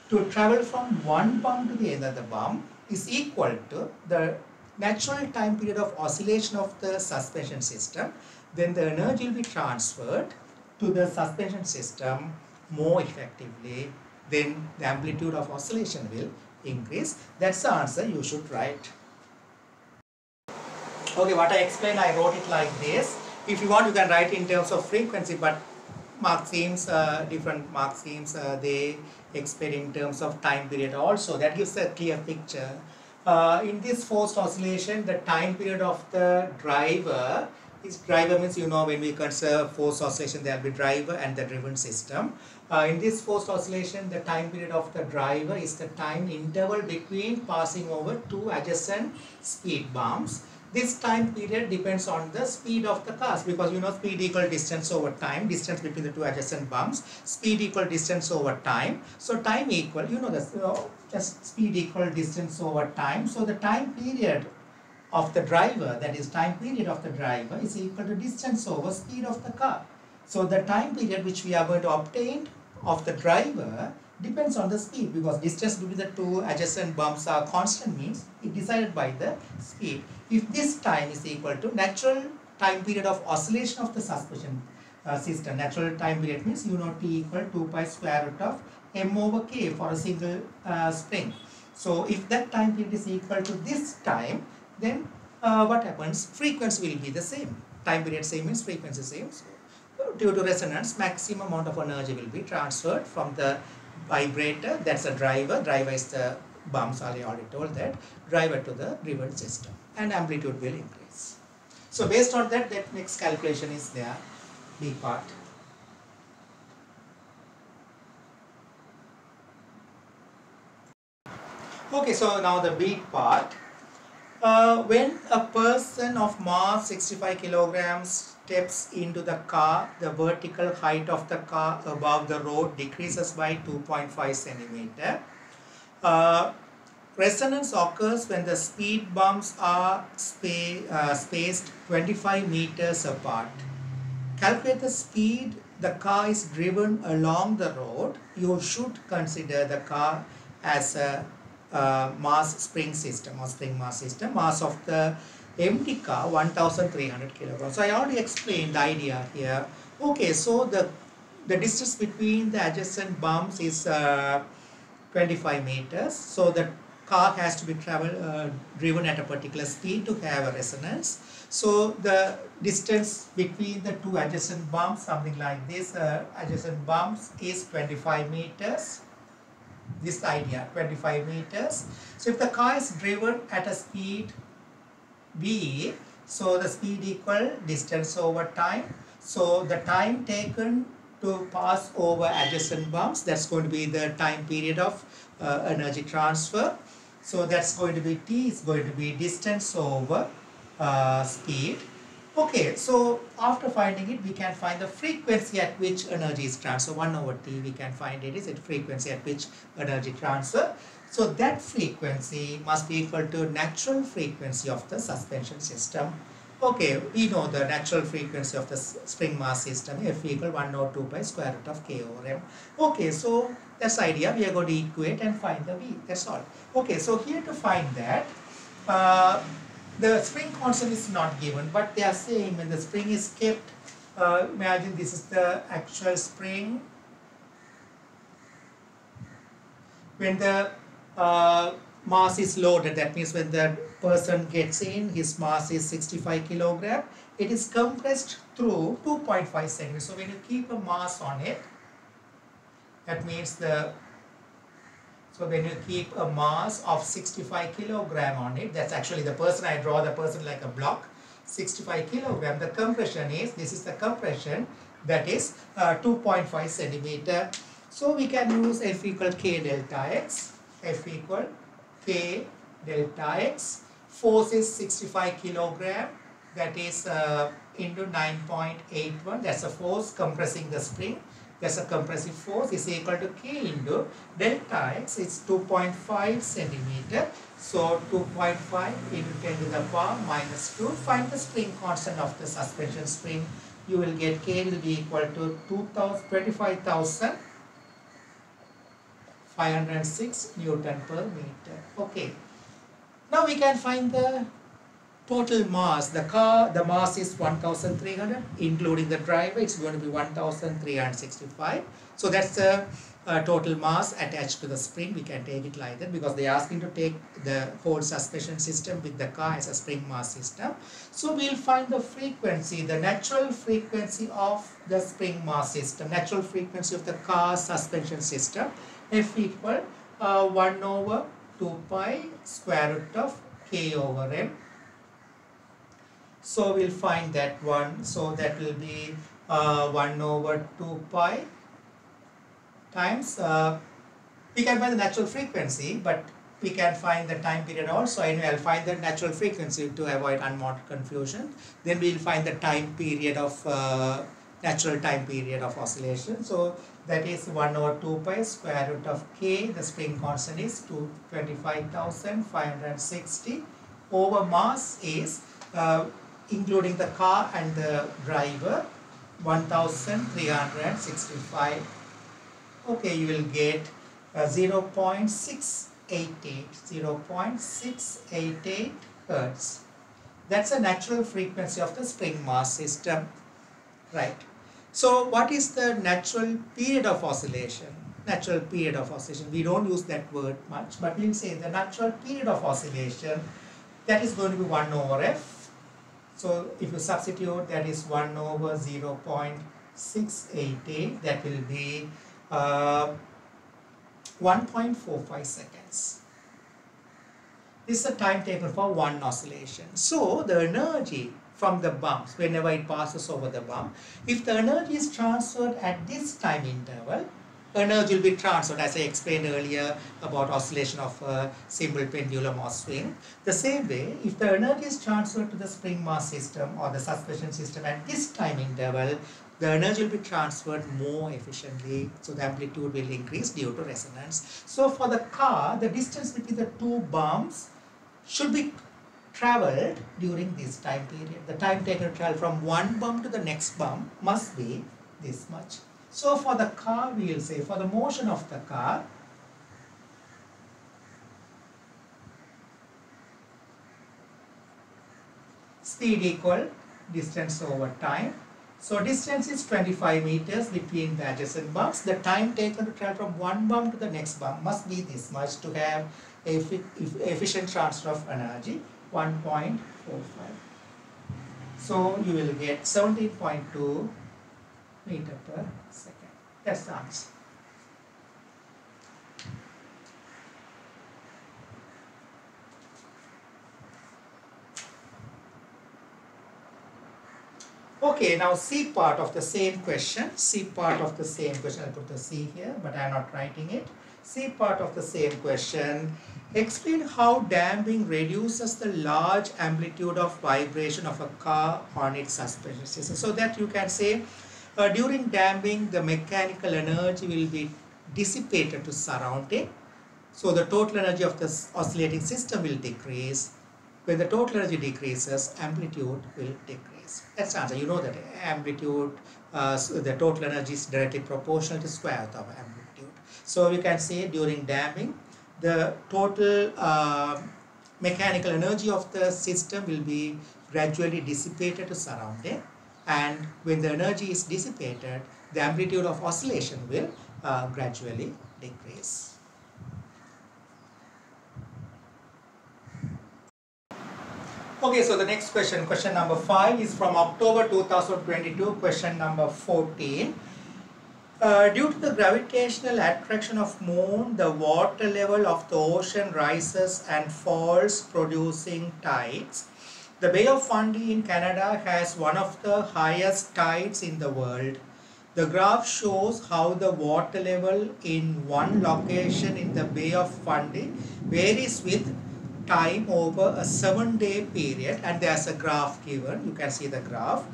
to travel from one bump to the other bump is equal to the natural time period of oscillation of the suspension system. Then the energy will be transferred to the suspension system more effectively. Then the amplitude of oscillation will increase. That's the answer you should write. Okay, what I explained, I wrote it like this. If you want, you can write in terms of frequency, but mark schemes, different mark schemes, they explain in terms of time period also. That gives a clear picture. In this forced oscillation, the time period of the driver is, driver means when we consider forced oscillation, there will be driver and the driven system. In this forced oscillation, the time period of the driver is the time interval between passing over two adjacent speed bumps. This time period depends on the speed of the cars, because speed equal distance over time, distance between the two adjacent bumps, speed equal distance over time. So time equal, just speed equal distance over time. So the time period of the driver, that is time period of the driver, is equal to distance over speed of the car. So the time period which we are going to obtain of the driver depends on the speed, because distance between the two adjacent bumps are constant, means it decided by the speed. If this time is equal to natural time period of oscillation of the suspension system, natural time period means T equal 2 pi square root of m over k for a single spring. So if that time period is equal to this time, then what happens? Frequency will be the same. Time period same means frequency same. So due to resonance, maximum amount of energy will be transferred from the vibrator, that's a driver. Driver is the bumps, I already told that. Driver to the driven system, and amplitude will increase. So based on that, next calculation is there, B part. Okay, so now the B part. When a person of mass 65 kilograms steps into the car, the vertical height of the car above the road decreases by 2.5 centimeter. Resonance occurs when the speed bumps are spaced 25 meters apart. Calculate the speed the car is driven along the road. You should consider the car as a mass spring system or spring mass system. Mass of the empty car 1300 kilograms. So I already explained the idea here. Okay, so the distance between the adjacent bumps is 25 meters. So the car has to be driven at a particular speed to have a resonance. So the distance between the two adjacent bumps, something like this, adjacent bumps is 25 meters. This idea, 25 meters. So if the car is driven at a speed v, so the speed equal distance over time. So the time taken to pass over adjacent bumps, that's going to be the time period of energy transfer. So that's going to be t is going to be distance over speed. Okay, so after finding it, we can find the frequency at which energy is transferred. 1 over t, we can find it is the frequency at which energy transfer. So that frequency must be equal to natural frequency of the suspension system. Okay, we know the natural frequency of the spring mass system, F equal 1 over 2 pi square root of k over m. Okay, so that's the idea. We are going to equate and find the V. That's all. Okay, so here to find that, the spring constant is not given, but they are saying when the spring is kept, imagine this is the actual spring. When the mass is loaded, that means when the person gets in, his mass is 65 kilogram, it is compressed through 2.5 centimeters. So when you keep a mass on it, that means so when you keep a mass of 65 kilogram on it, that's actually the person, I draw the person like a block, 65 kilogram, the compression is, this is the compression, that is 2.5 centimeter. So we can use F equal K delta X, F equal K delta X, force is 65 kilogram, that is into 9.81, that's a force compressing the spring. That's a compressive force is equal to K into delta X, it's 2.5 centimeter. So 2.5 into 10 to the power minus 2. Find the spring constant of the suspension spring. You will get K will be equal to 25,506 Newton per meter. Okay. Now we can find the total mass. The mass is 1,300, including the driver, it's going to be 1,365. So that's the total mass attached to the spring. We can take it like that because they are asking to take the whole suspension system with the car as a spring mass system. So we'll find the frequency, the natural frequency of the spring mass system, natural frequency of the car suspension system, F equal 1 over 2 pi square root of K over M. So we'll find that one. So that will be 1 over 2 pi times, we can find the natural frequency, but we can find the time period also. Anyway, I'll find the natural frequency to avoid unwanted confusion. Then we'll find the time period of, natural time period of oscillation. So that is 1 over 2 pi square root of K, the spring constant is 25,560 over mass is, including the car and the driver, 1,365. Okay, you will get 0.688 hertz. That's a natural frequency of the spring mass system, right? So what is the natural period of oscillation? Natural period of oscillation, we don't use that word much, but we'll say the natural period of oscillation, that is going to be 1 over F. So if you substitute, that is 1 over 0.688, that will be 1.45 seconds. This is the time taken for one oscillation. So the energy from the bumps, whenever it passes over the bump, if the energy is transferred at this time interval, energy will be transferred, as I explained earlier about oscillation of a simple pendulum or swing. The same way, if the energy is transferred to the spring mass system or the suspension system at this time interval, the energy will be transferred more efficiently, so the amplitude will increase due to resonance. So for the car, the distance between the two bumps should be traveled during this time period. The time taken to travel from one bump to the next bump must be this much. So for the car, we will say, for the motion of the car, speed equal distance over time. So distance is 25 meters between the adjacent bumps. The time taken to travel from one bump to the next bump must be this much to have efficient transfer of energy, 1.45. So you will get 17.2 meter per second. That's the answer. Okay, now C part of the same question. C part of the same question. I'll put the C here, but I'm not writing it. C part of the same question. Explain how damping reduces the large amplitude of vibration of a car on its suspension system. So that you can say during damping the mechanical energy will be dissipated to surrounding. So the total energy of the oscillating system will decrease. When the total energy decreases, amplitude will decrease. That's the answer. You know that amplitude, so the total energy is directly proportional to square root of amplitude. So we can say during damping, the total mechanical energy of the system will be gradually dissipated to surrounding, and when the energy is dissipated, the amplitude of oscillation will gradually decrease. Okay, so the next question, question number 5 is from October 2022, question number 14. Due to the gravitational attraction of moon, the water level of the ocean rises and falls, producing tides. The Bay of Fundy in Canada has one of the highest tides in the world. The graph shows how the water level in one location in the Bay of Fundy varies with time over a 7-day period, and there's a graph given. You can see the graph.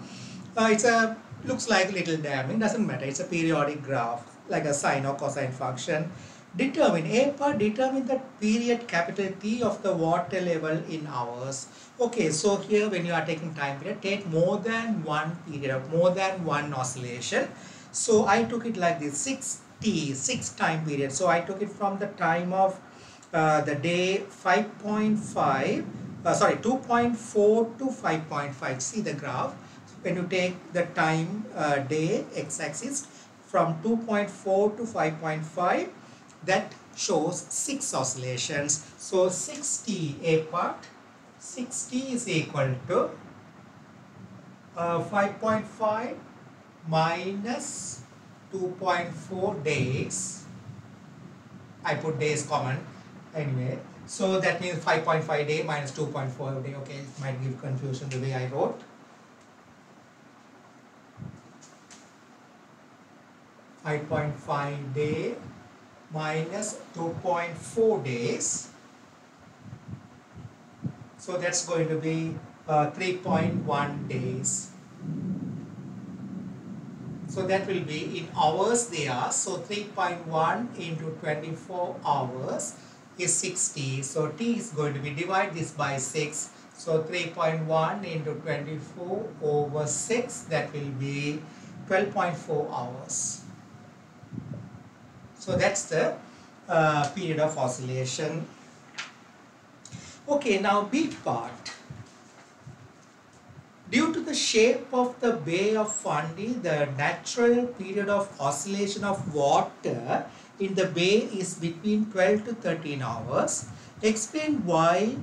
Looks like a little damping, doesn't matter. It's a periodic graph, like a sine or cosine function. Determine the period capital T of the water level in hours. Okay, so here when you are taking time period, take more than one period, more than one oscillation. So I took it like this, 6T, 6 time period. So I took it from the time of the day 2.4 to 5.5. See the graph. When you take the time day x-axis from 2.4 to 5.5, that shows 6 oscillations. So 6T A part, 6T is equal to 5.5 minus 2.4 days. I put days common anyway. So that means 5.5 day minus 2.4 day. Okay, it might give confusion the way I wrote. 5.5 day minus 2.4 days. So that's going to be 3.1 days. So that will be in hours they are. So 3.1 into 24 hours is 60. So T is going to be, divide this by 6. So 3.1 into 24 over 6, that will be 12.4 hours. So that's the period of oscillation. Okay, now B part. Due to the shape of the Bay of Fundy, the natural period of oscillation of water in the bay is between 12 to 13 hours. Explain why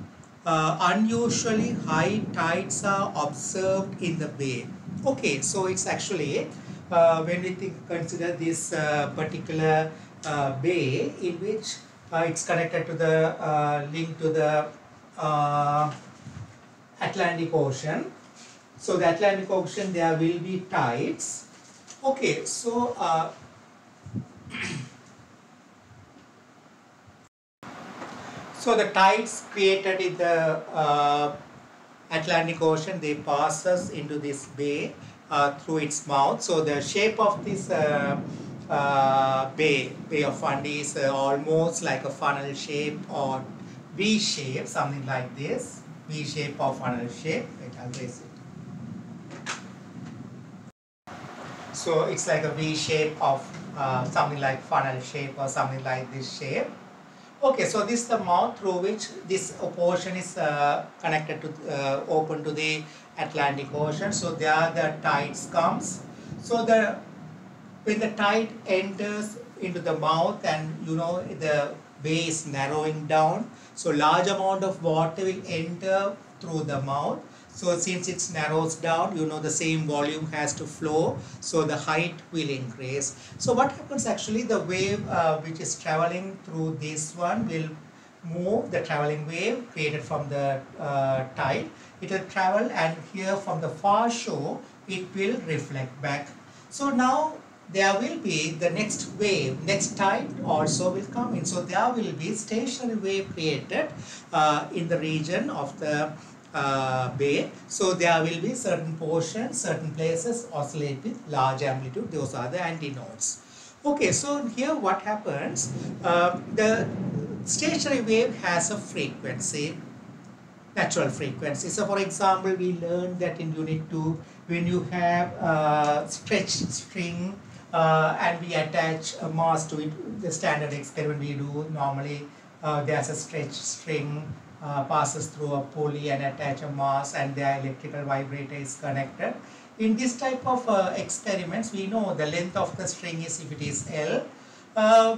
unusually high tides are observed in the bay. Okay, so it's actually when we consider this particular bay in which it's connected to the link to the Atlantic Ocean. So the Atlantic Ocean, there will be tides. Okay, so so the tides created in the Atlantic Ocean, they passes into this bay through its mouth. So the shape of this Bay of Fundy is almost like a funnel shape or V shape, something like this. V shape or funnel shape. Wait, I'll trace it. So it's like a V shape of something like funnel shape or something like this shape. Okay, so this is the mouth through which this portion is connected to open to the Atlantic Ocean. So there the tides comes. So when the tide enters into the mouth, and the way is narrowing down, so large amount of water will enter through the mouth. So since it narrows down, the same volume has to flow, so the height will increase. So what happens actually, the wave which is traveling through this one will move, the traveling wave created from the tide, it will travel, and here from the far shore it will reflect back. So now there will be the next wave, next tide also will come in. So there will be stationary wave created in the region of the bay. So there will be certain portions, certain places oscillate with large amplitude. Those are the antinodes. Okay, so here what happens, the stationary wave has a frequency, natural frequency. So for example, we learned that in unit 2, when you have a stretched string and we attach a mass to it, the standard experiment we do normally, there's a stretched string passes through a pulley and attach a mass, and the electrical vibrator is connected. In this type of experiments, we know the length of the string is, if it is L,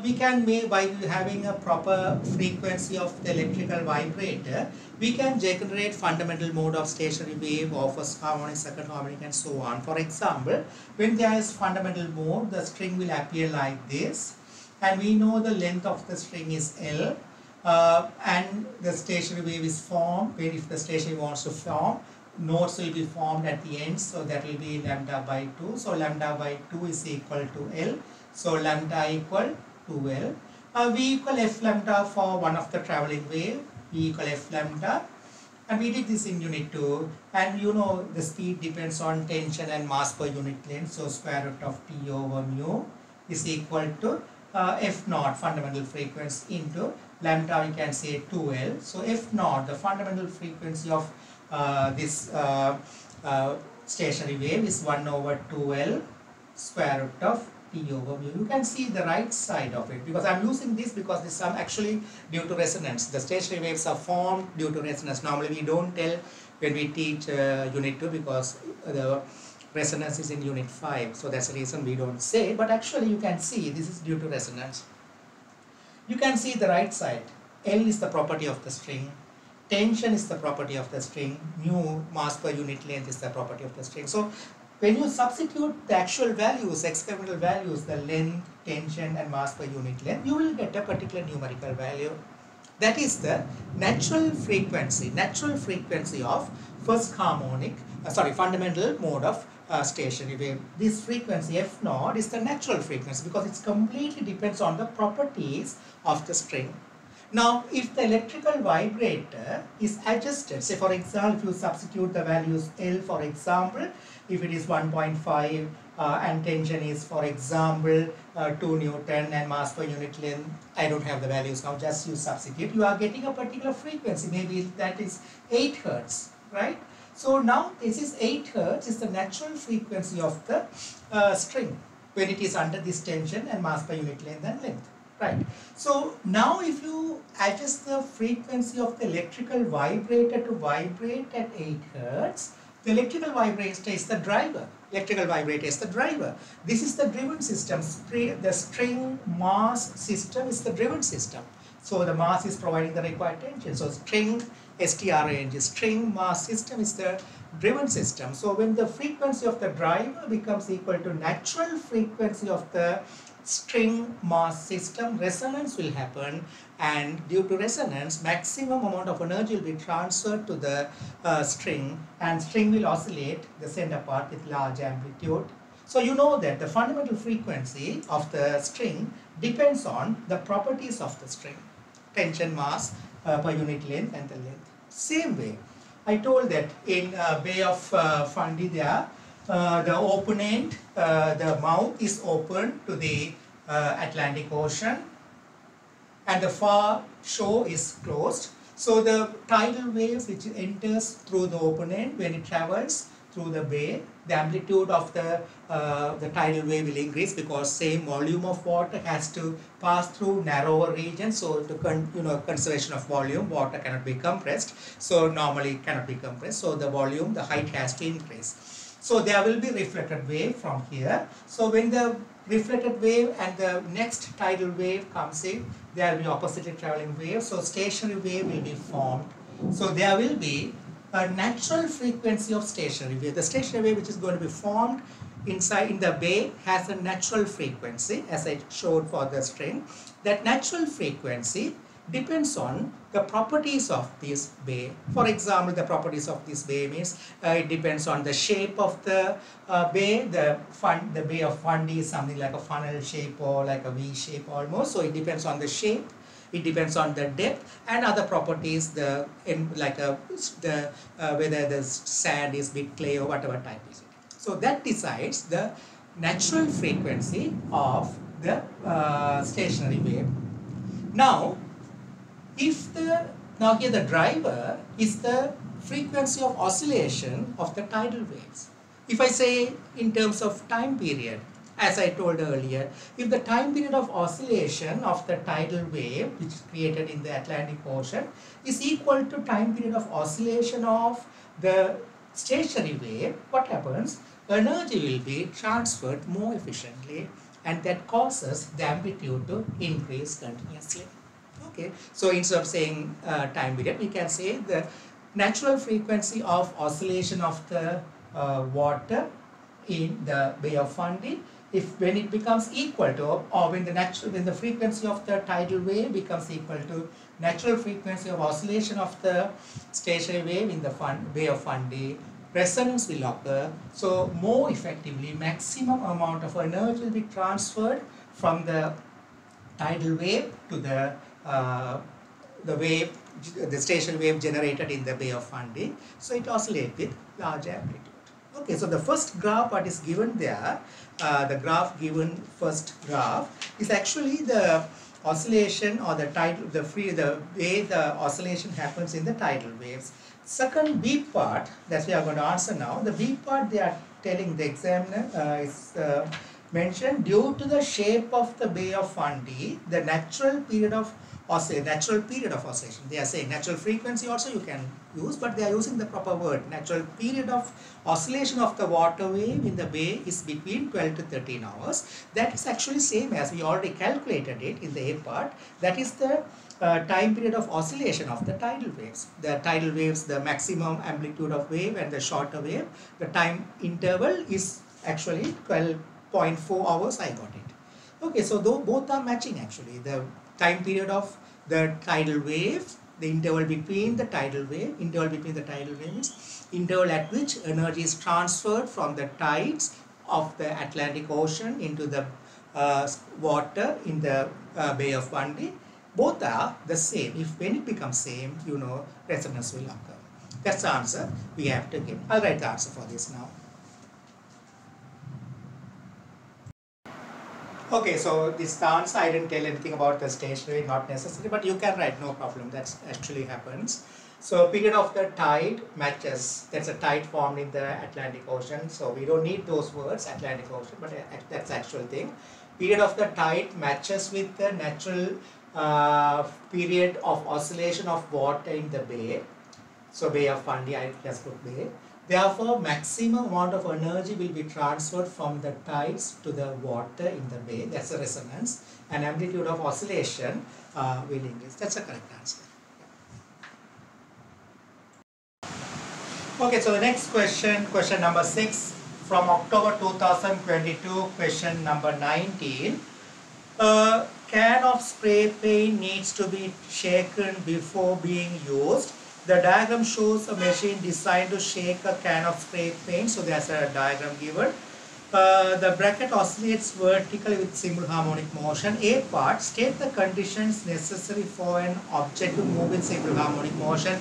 we can make, by having a proper frequency of the electrical vibrator, we can generate fundamental mode of stationary wave of first harmonic, second harmonic, and so on. For example, when there is fundamental mode, the string will appear like this, and we know the length of the string is L, and the stationary wave is formed. Where if the stationary wants to form, nodes will be formed at the ends, so that will be lambda by 2. So lambda by 2 is equal to L. So lambda equal to L. V equal F lambda for one of the traveling wave, V equal F lambda, and we did this in unit 2, and the speed depends on tension and mass per unit length. So square root of T over mu is equal to F naught, fundamental frequency, into lambda, we can say 2L. So F naught, the fundamental frequency of this stationary wave, is 1 over 2L square root of T over mu. You can see the right side of it, because I'm using this because this is actually due to resonance. The stationary waves are formed due to resonance. Normally we don't tell when we teach unit 2, because the resonance is in unit 5. So that's the reason we don't say, but actually you can see this is due to resonance. You can see the right side. L is the property of the string. Tension is the property of the string. Mu, mass per unit length, is the property of the string. So when you substitute the actual values, experimental values, the length, tension, and mass per unit length, you will get a particular numerical value. That is the natural frequency of first harmonic, fundamental mode of stationary wave. This frequency F naught is the natural frequency, because it completely depends on the properties of the string. Now, if the electrical vibrator is adjusted, say for example, if you substitute the values L, for example, if it is 1.5 and tension is, for example, 2 Newton and mass per unit length, I don't have the values now, just you substitute, you are getting a particular frequency, maybe that is 8 Hertz, right? So now this is 8 Hertz is the natural frequency of the string when it is under this tension and mass per unit length and length. Right. So now if you adjust the frequency of the electrical vibrator to vibrate at 8 Hertz, the electrical vibrator is the driver. Electrical vibrator is the driver. This is the driven system. The string mass system is the driven system. So the mass is providing the required tension. So string STRANG, string mass system, is the driven system. So when the frequency of the driver becomes equal to natural frequency of the string mass system, resonance will happen, and due to resonance, maximum amount of energy will be transferred to the string, and string will oscillate the center part with large amplitude. So you know that the fundamental frequency of the string depends on the properties of the string, tension, mass per unit length, and the length. Same way, I told that in Bay of Fundy there, the open end, the mouth is open to the Atlantic Ocean, and the far shore is closed. So the tidal wave which enters through the open end, when it travels, through the bay, the amplitude of the tidal wave will increase because same volume of water has to pass through narrower regions. So to conservation of volume, water cannot be compressed. So normally it cannot be compressed. So the volume, the height has to increase. So there will be reflected wave from here. So when the reflected wave and the next tidal wave comes in, there will be oppositely traveling wave. So stationary wave will be formed. So there will be a natural frequency of stationary wave. The stationary wave which is going to be formed inside in the bay has a natural frequency, as I showed for the string. That natural frequency depends on the properties of this bay. For example, the properties of this bay means it depends on the shape of the bay. The bay of Fundy is something like a funnel shape or like a V shape almost. So it depends on the shape. It depends on the depth and other properties, whether the sand is bit clay or whatever type is it. So that decides the natural frequency of the stationary wave. Now, here the driver is the frequency of oscillation of the tidal waves. If I say in terms of time period, as I told earlier, if the time period of oscillation of the tidal wave which is created in the Atlantic Ocean is equal to time period of oscillation of the stationary wave, what happens? Energy will be transferred more efficiently, and that causes the amplitude to increase continuously. Okay, so instead of saying time period, we can say the natural frequency of oscillation of the water in the Bay of Fundy, when it becomes equal to, or when the frequency of the tidal wave becomes equal to natural frequency of oscillation of the stationary wave in the Bay of Fundy, resonance will occur. So more effectively, maximum amount of energy will be transferred from the tidal wave to the stationary wave generated in the Bay of Fundy. So it oscillates with large amplitude. Okay, so the first graph what is given there, the first graph is actually the oscillation or the way the oscillation happens in the tidal waves. Second B part, that's we are going to answer now. The B part, they are telling the examiner is mentioned due to the shape of the Bay of Fundy, the natural period of oscillation. They are saying natural frequency also you can use, but they are using the proper word. Natural period of oscillation of the water wave in the bay is between 12 to 13 hours. That is actually same as we already calculated it in the A part. That is the time period of oscillation of the tidal waves. The tidal waves, the maximum amplitude of wave and the shorter wave, the time interval is actually 12.4 hours. I got it. Okay, so both are matching actually. The time period of the tidal wave, the interval between the tidal waves is interval at which energy is transferred from the tides of the Atlantic Ocean into the water in the Bay of Fundy. Both are the same. When it becomes same, resonance will occur. That's the answer we have to give. I'll write the answer for this now. Okay, so this the answer. I didn't tell anything about the stationary, not necessary, but you can write, no problem. That actually happens. So period of the tide matches. That's a tide formed in the Atlantic Ocean. So we don't need those words, Atlantic Ocean, but that's the actual thing. Period of the tide matches with the natural period of oscillation of water in the bay. So Bay of Fundy, I just put bay. Therefore, maximum amount of energy will be transferred from the tides to the water in the bay. That's a resonance. And amplitude of oscillation will increase. That's the correct answer. Okay, so the next question number 6 from October 2022, question number 19. A can of spray paint needs to be shaken before being used. The diagram shows a machine designed to shake a can of spray paint. So there's a diagram given. The bracket oscillates vertically with simple harmonic motion. A part, state the conditions necessary for an object to move in simple harmonic motion.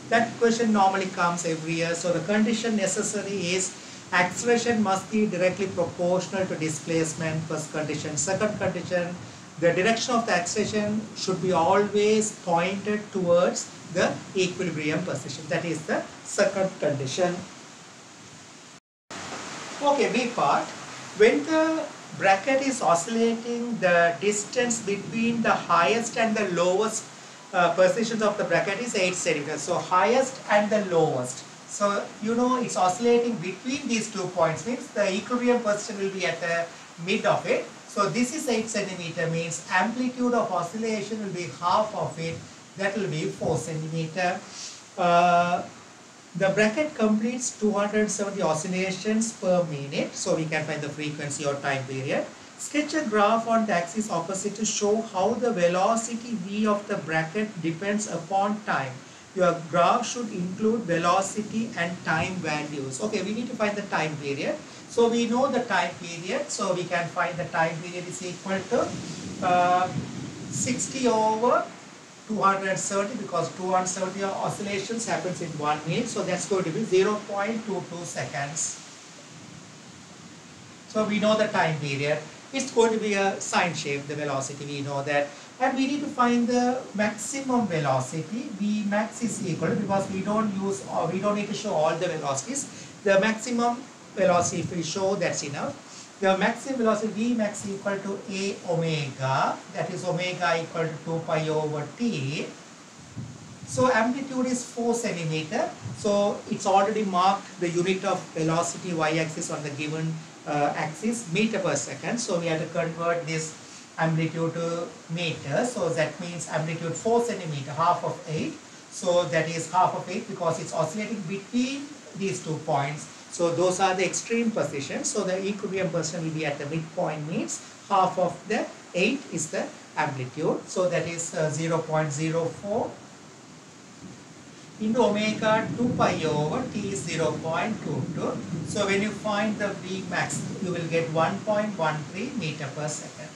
That question normally comes every year. So the condition necessary is acceleration must be directly proportional to displacement. First condition. Second condition, the direction of the acceleration should be always pointed towards the equilibrium position. That is the second condition. Okay, B part. When the bracket is oscillating, the distance between the highest and the lowest positions of the bracket is 8 centimeters. So highest and the lowest. So you know it's oscillating between these 2 points, means the equilibrium position will be at the mid of it. So this is 8 centimeter, means amplitude of oscillation will be half of it. That will be 4 centimeter. The bracket completes 270 oscillations per minute, so we can find the frequency or time period. Sketch a graph on the axis opposite to show how the velocity v of the bracket depends upon time. Your graph should include velocity and time values. Okay, we need to find the time period. So we know the time period, so we can find the time period is equal to 60 over 270, because 270 oscillations happens in 1 minute, so that's going to be 0.22 seconds. So we know the time period. It's going to be a sine shape, the velocity, we know that. And we need to find the maximum velocity. V max is equal, because we don't need to show all the velocities. The maximum velocity, if we show, that's enough. The maximum velocity V max equal to A omega, that is omega equal to 2 pi over T. So amplitude is 4 centimeter. So it's already marked the unit of velocity y-axis on the given axis, meter per second. So we have to convert this amplitude to meter. So that means amplitude 4 centimeter, half of 8. So that is half of 8, because it's oscillating between these 2 points. So those are the extreme positions. So the equilibrium position will be at the midpoint, means half of the 8 is the amplitude. So that is 0.04 into omega 2 pi over T is 0.22. So when you find the V max, you will get 1.13 meter per second.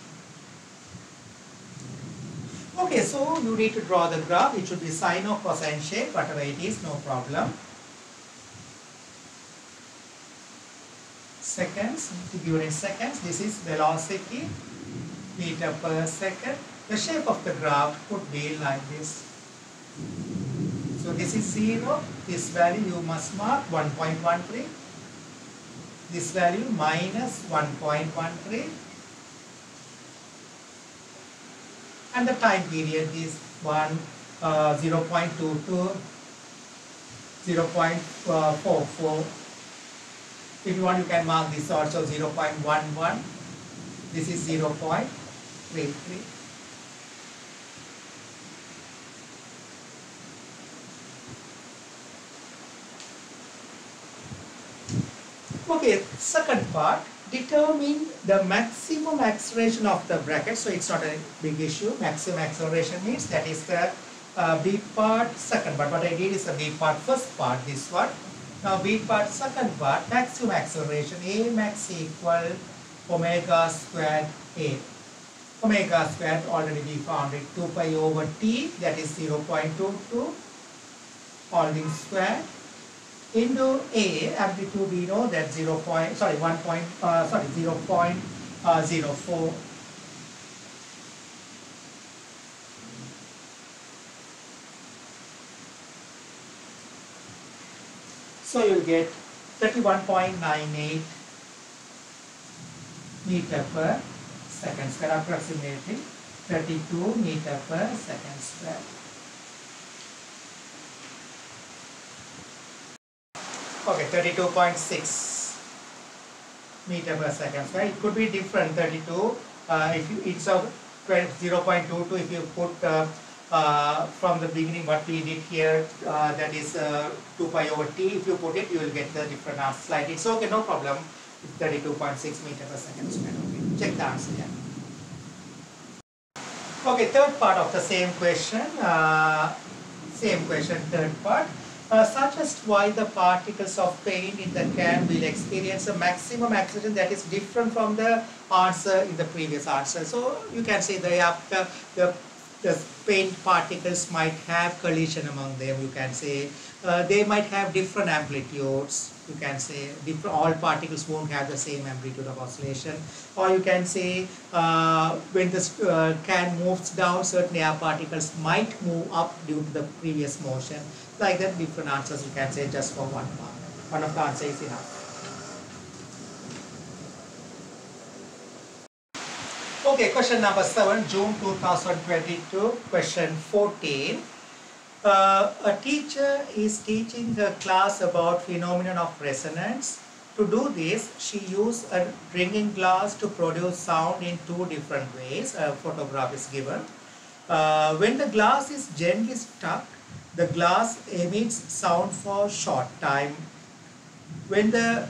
Okay, so you need to draw the graph. It should be sine or cosine shape, whatever it is, no problem. Seconds, figure in seconds. This is velocity, meter per second. The shape of the graph could be like this. So this is 0. This value you must mark 1.13. This value minus 1.13. And the time period is 0.22, 0.44. If you want, you can mark this also 0.11. This is 0.33. Okay, second part. Determine the maximum acceleration of the bracket. So it's not a big issue. Maximum acceleration means that is the B part second part. What I did is the B part first part, this one. Now B part second part, maximum acceleration, A max equal omega squared A. Omega squared already we found it, 2 pi over T, that is 0.22, all things squared, into A, amplitude we know that 0.04. So you'll get 31.98 meter per second square, approximately 32 meter per second square. Okay, 32.6 meter per second square. It could be different, 32. If you, it's a 0.22. If you put from the beginning what we did here, that is 2 pi over T. If you put it, you will get the different answer slide. It's okay, no problem. It's 32.6 meter per second square. Okay, check the answer here. Okay, third part of the same question. Third part. Suggest why the particles of paint in the can will experience a maximum acceleration that is different from the answer in the previous answer. So you can say the paint particles might have collision among them. You can say they might have different amplitudes. You can say all particles won't have the same amplitude of oscillation. Or you can say when the can moves down, certain air particles might move up due to the previous motion. Like that, different answers you can say just for one part. One of the answers is enough. Okay, question number 7, June 2022, question 14. A teacher is teaching a class about phenomenon of resonance. To do this, she used a drinking glass to produce sound in two different ways. A photograph is given. When the glass is gently struck, the glass emits sound for short time. When a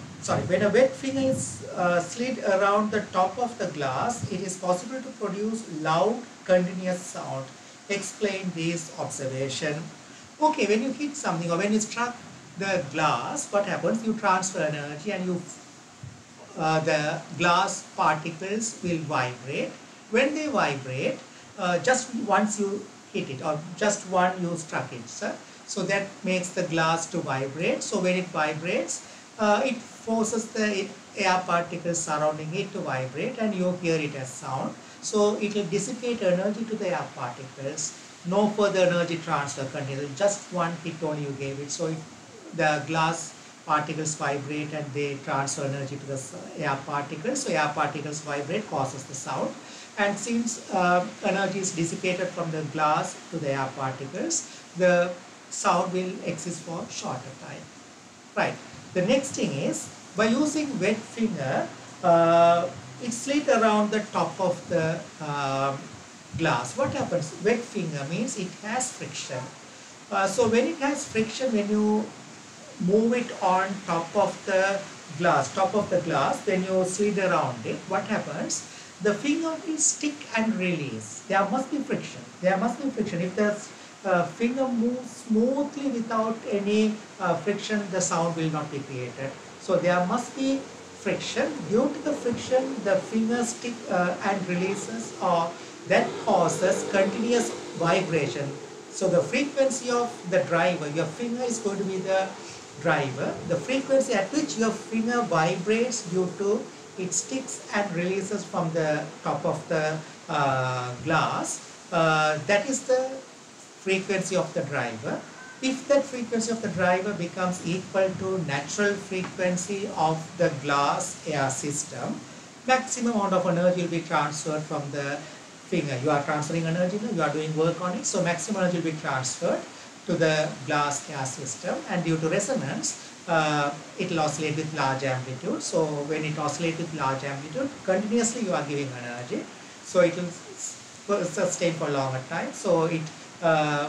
wet finger is slid around the top of the glass, it is possible to produce loud, continuous sound. Explain this observation. Okay, when you hit something or when you struck the glass, what happens? You transfer energy and the glass particles will vibrate. When they vibrate, just once you hit it or just one you struck it, sir. So that makes the glass to vibrate. So when it vibrates, it forces the air particles surrounding it to vibrate and you hear it as sound. So it will dissipate energy to the air particles. No further energy transfer continues. Just one hit only you gave it. So if the glass particles vibrate and they transfer energy to the air particles. So air particles vibrate, causes the sound. And since energy is dissipated from the glass to the air particles, the sound will exist for shorter time. Right. The next thing is, by using wet finger, it slid around the top of the glass. What happens? Wet finger means it has friction. So when it has friction, when you move it on top of the glass, when you slid around it, what happens? The finger will stick and release. There must be friction. There must be friction. If the finger moves smoothly without any friction, the sound will not be created. So there must be friction. Due to the friction, the finger stick and releases, or that causes continuous vibration. So the frequency of the driver, your finger is going to be the driver. The frequency at which your finger vibrates due to it sticks and releases from the top of the glass, that is the frequency of the driver. If that frequency of the driver becomes equal to natural frequency of the glass air system, maximum amount of energy will be transferred from the finger. You are transferring energy, you are doing work on it, so maximum energy will be transferred to the glass air system, and due to resonance, it will oscillate with large amplitude. So when it oscillates with large amplitude, continuously you are giving energy, so it will sustain for longer time. So it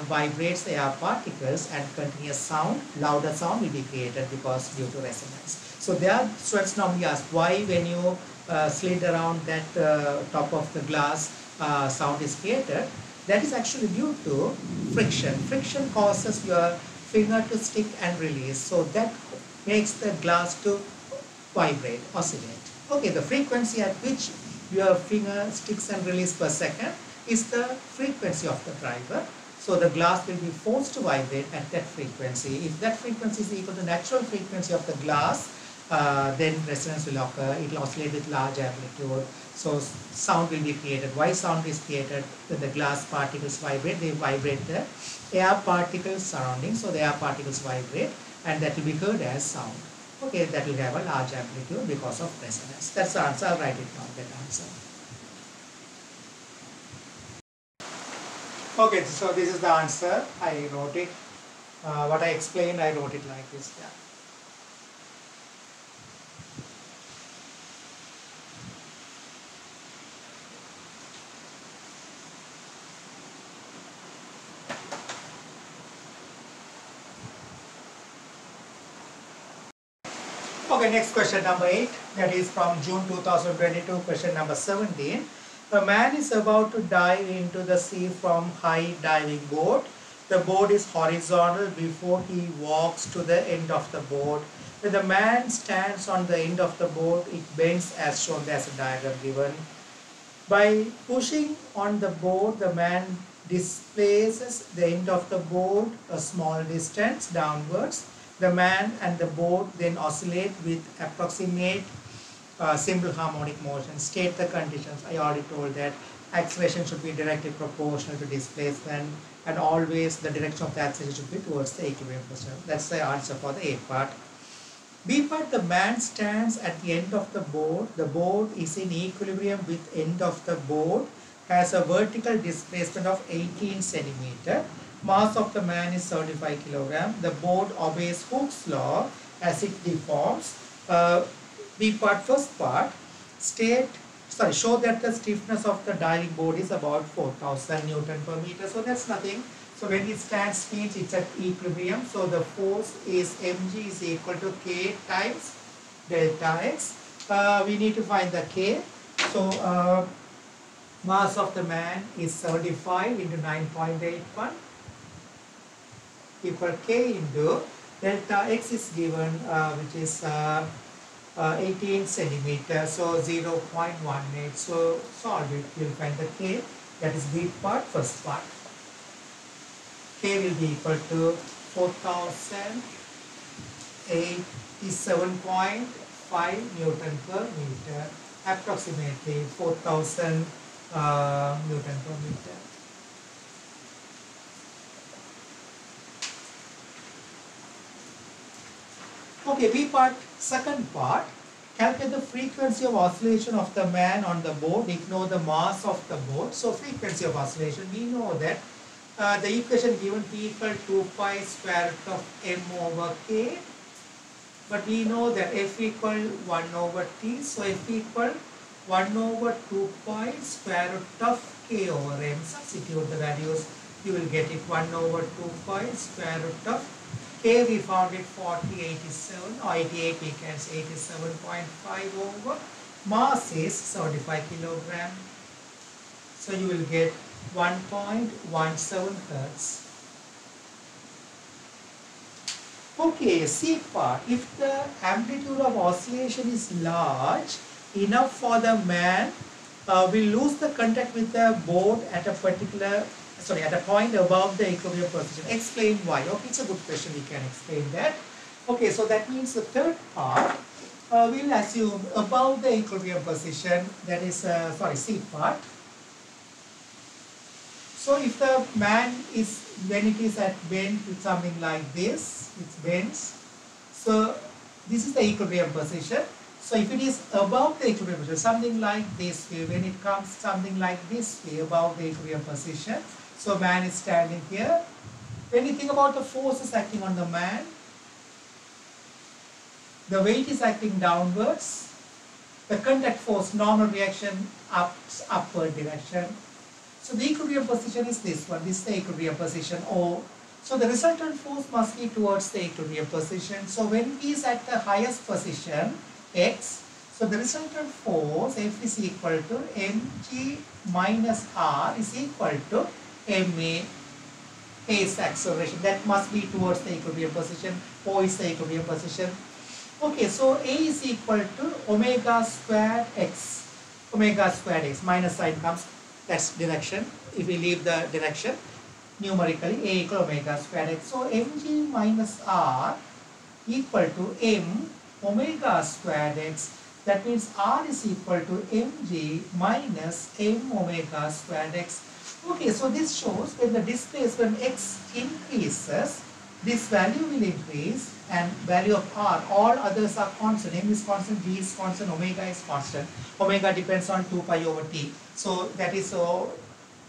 vibrates the air particles and continuous sound, louder sound will be created because due to resonance. So there students normally ask why when you slid around that top of the glass sound is created. That is actually due to friction. Friction causes your finger to stick and release. So that makes the glass to vibrate, oscillate. Okay, the frequency at which your finger sticks and releases per second is the frequency of the driver. So the glass will be forced to vibrate at that frequency. If that frequency is equal to natural frequency of the glass, then resonance will occur. It will oscillate with large amplitude. So sound will be created. Why sound is created? When the glass particles vibrate, they vibrate the air particles surrounding. So the air particles vibrate and that will be heard as sound. Okay, that will have a large amplitude because of resonance. That's the answer. I'll write it down, that answer. Okay, so this is the answer. I wrote it. What I explained, I wrote it like this. Yeah. Okay, next question number 8, that is from June 2022, question number 17. A man is about to dive into the sea from high diving board. The board is horizontal before he walks to the end of the board. When the man stands on the end of the board, it bends as shown as a diagram given. By pushing on the board, the man displaces the end of the board a small distance downwards. The man and the board then oscillate with approximate simple harmonic motion. State the conditions. I already told that acceleration should be directly proportional to displacement, and always the direction of the acceleration should be towards the equilibrium position. That's the answer for the A part. B part, the man stands at the end of the board. The board is in equilibrium with end of the board, has a vertical displacement of 18 centimeter. Mass of the man is 75 kilogram. The board obeys Hooke's law as it deforms. B part, first part, show that the stiffness of the dialing board is about 4000 Newton per meter. So that's nothing. So when it stands means it's at equilibrium. So the force is mg is equal to k times delta x. We need to find the k. So mass of the man is 75 into 9.81 equal k into delta x is given which is 18 centimeters, so 0.18. So solve it, you'll find the k, that is B part, first part. K will be equal to 4087.5 Newton per meter, approximately 4000 Newton per meter. Okay, B part, second part, calculate the frequency of oscillation of the man on the board, ignore the mass of the board. So frequency of oscillation, we know that the equation given P equal 2 pi square root of m over k, but we know that F equal 1 over t, so F equal 1 over 2 pi square root of k over m. Substitute the values, you will get it 1 over 2 pi square root of k, we found it 4087 or 88, we can say 87.5 over mass is 75 kilogram. So you will get 1.17 hertz. Okay, C part. If the amplitude of oscillation is large enough for the man, we lose the contact with the board at a point above the equilibrium position. Explain why. Okay, it's a good question. We can explain that. Okay, so that means the third part, we'll assume above the equilibrium position, that is, C part. So if the man is, when it is at bend with something like this, it bends. So this is the equilibrium position. So if it is above the equilibrium position, something like this way, when it comes something like this way, above the equilibrium position, so man is standing here. When you think about the forces acting on the man, the weight is acting downwards, the contact force, normal reaction, upward direction. So the equilibrium position is this one, this is the equilibrium position O. So the resultant force must be towards the equilibrium position. So when he is at the highest position, X, so the resultant force F is equal to mg minus R is equal to ma. A is acceleration, that must be towards the equilibrium position, O is the equilibrium position. Okay, so A is equal to omega squared x. Omega squared x, minus sign comes, that's direction. If we leave the direction, numerically A equal omega squared x. So mg minus R equal to m omega squared x. That means R is equal to mg minus m omega squared x. Okay, so this shows when the displacement x increases, this value will increase and value of R, all others are constant. M is constant, G is constant, omega is constant. Omega depends on 2 pi over t. So that is all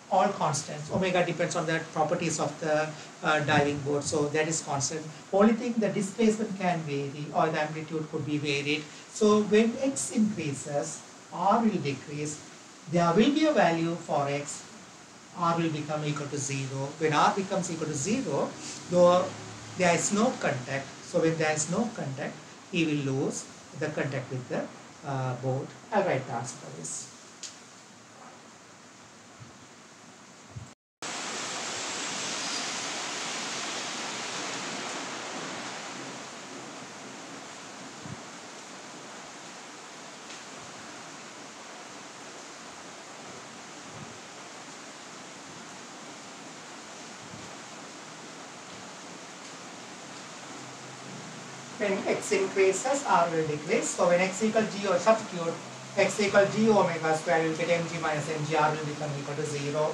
constants. Omega depends on the properties of the diving board. So that is constant. Only thing, the displacement can vary or the amplitude could be varied. So when x increases, R will decrease. There will be a value for x. R will become equal to 0. When R becomes equal to 0, though there is no contact, so when there is no contact, he will lose the contact with the board. I'll write the answer for this. When x increases, R will decrease. So when x equal G, or substitute x equal G omega square, you will get mg minus mg, R will become equal to 0.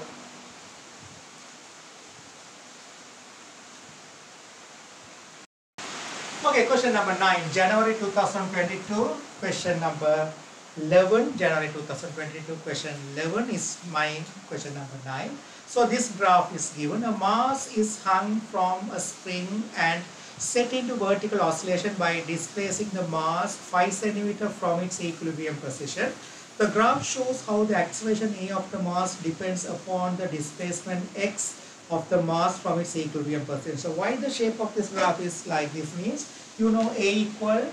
Okay, question number 9, January 2022, question number 11, January 2022, question 11 is my question number 9. So this graph is given, a mass is hung from a spring and set into vertical oscillation by displacing the mass 5 cm from its equilibrium position. The graph shows how the acceleration A of the mass depends upon the displacement x of the mass from its equilibrium position. So why the shape of this graph is like this means, you know, A equal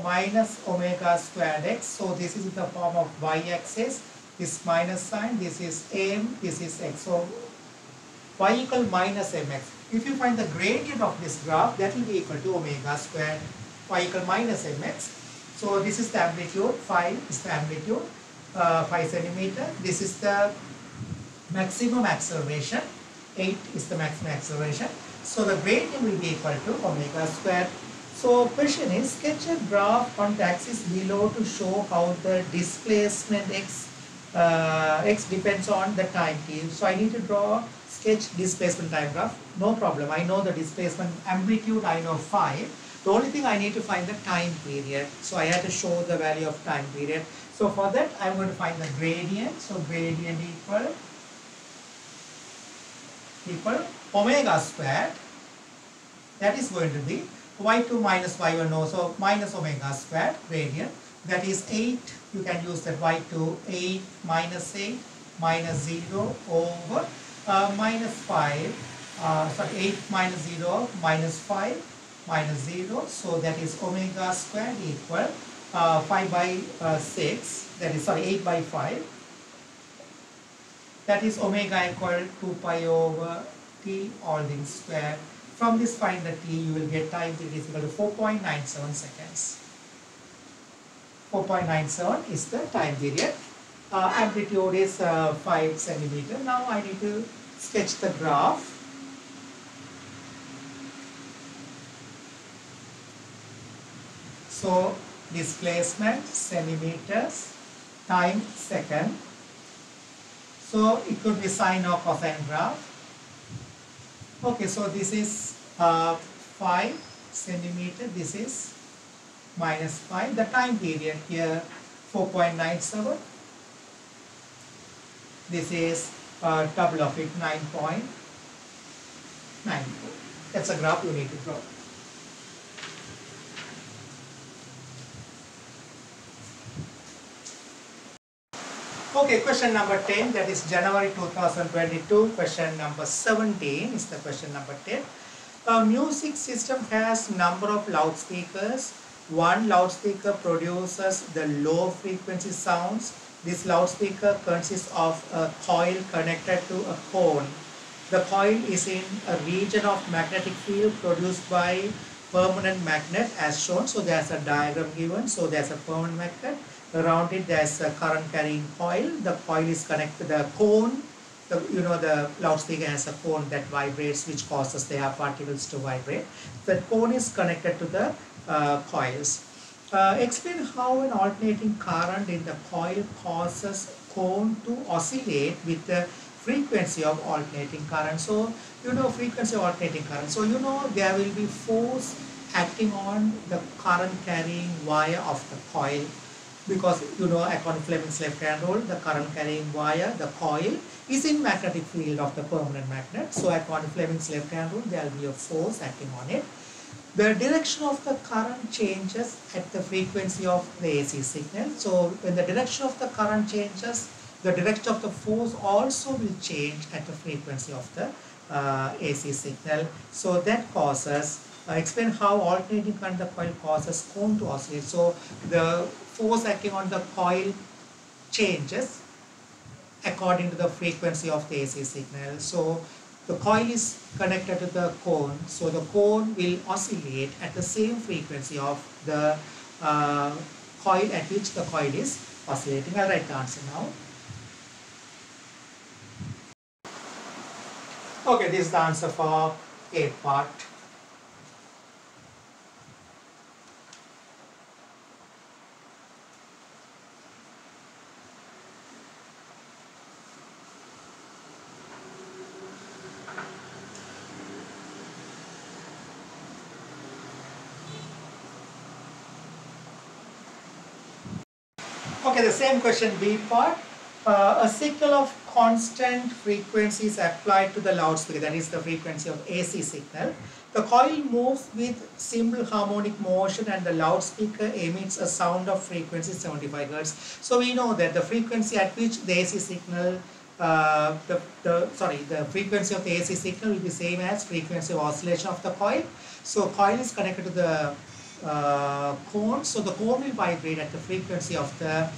minus omega squared x. So this is in the form of y-axis, this minus sign, this is m, this is x. So y equal minus mx. If you find the gradient of this graph, that will be equal to omega squared y equal minus mx. So this is the amplitude, 5 is the amplitude, 5 centimeter. This is the maximum acceleration, 8 is the maximum acceleration. So the gradient will be equal to omega squared. So question is, sketch a graph on the axis below to show how the displacement x depends on the time t. So I need to draw sketch displacement time graph. No problem. I know the displacement amplitude, I know 5. The only thing I need to find the time period. So I had to show the value of time period. So for that I'm going to find the gradient. So gradient equal omega squared. That is going to be y2 minus y1, no, so minus omega squared gradient, that is 8, you can use that y2, 8 minus 0 over minus 5, sorry, 8 minus 0 minus 5 minus 0, so that is omega squared equal 5 by 6, that is, sorry, 8 by 5, that is omega equal 2 pi over t all things squared. From this find the t, you will get time period is equal to 4.97 seconds. 4.97 is the time period. Amplitude is 5 centimeter. Now I need to sketch the graph. So displacement centimeters, time second. So it could be sine or cosine graph. Okay, so this is 5 centimeter, this is minus 5. The time period here 4.97. This is double of it, 9.94. That's a graph you need to draw. Okay, question number 10, that is January 2022, question number 17 is the question number 10. A music system has number of loudspeakers. One loudspeaker produces the low frequency sounds. This loudspeaker consists of a coil connected to a cone. The coil is in a region of magnetic field produced by permanent magnet as shown. So there's a diagram given. So there's a permanent magnet. Around it there's a current carrying coil. The coil is connected to the cone. The loudspeaker has a cone that vibrates, which causes the air particles to vibrate. The cone is connected to the coils. Explain how an alternating current in the coil causes cone to oscillate with the frequency of alternating current. So frequency of alternating current. So there will be force acting on the current carrying wire of the coil, because according to Fleming's left hand rule, the current carrying wire, the coil, is in magnetic field of the permanent magnet. So according to Fleming's left hand rule, there will be a force acting on it. The direction of the current changes at the frequency of the AC signal. So when the direction of the current changes, the direction of the force also will change at the frequency of the AC signal. So that causes, explain how alternating current the coil causes cone to oscillate. So the force acting on the coil changes according to the frequency of the AC signal. So the coil is connected to the cone, so the cone will oscillate at the same frequency of the coil at which the coil is oscillating. I'll write the answer now. Okay, this is the answer for A part. Okay, the same question B part. A signal of constant frequency is applied to the loudspeaker, that is the frequency of AC signal. The coil moves with simple harmonic motion and the loudspeaker emits a sound of frequency 75 Hz. So we know that the frequency at which the AC signal, the frequency of the AC signal will be same as frequency of oscillation of the coil. So coil is connected to the cone, so the cone will vibrate at the frequency of the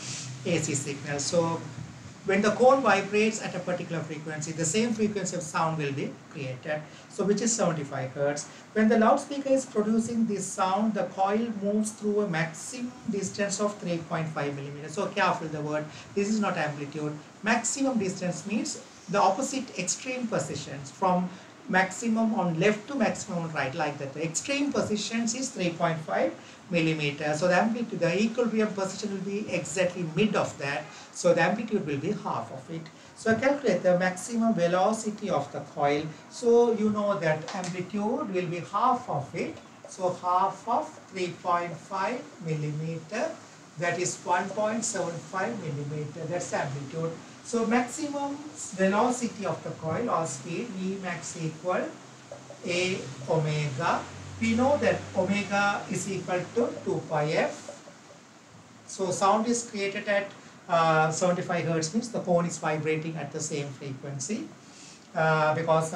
AC signal. So when the cone vibrates at a particular frequency, the same frequency of sound will be created, so which is 75 Hz. When the loudspeaker is producing this sound, the coil moves through a maximum distance of 3.5 millimeters. So careful the word, this is not amplitude. Maximum distance means the opposite extreme positions, from maximum on left to maximum on right, like that. The extreme positions is 3.5 millimeters. So the amplitude, the equilibrium position will be exactly mid of that. So the amplitude will be half of it. So calculate the maximum velocity of the coil. So you know that amplitude will be half of it. So half of 3.5 millimeter, that is 1.75 millimeter. That's amplitude. So maximum velocity of the coil or speed, V max equal A omega. We know that omega is equal to 2 pi f. So sound is created at 75 Hz, means the cone is vibrating at the same frequency. Because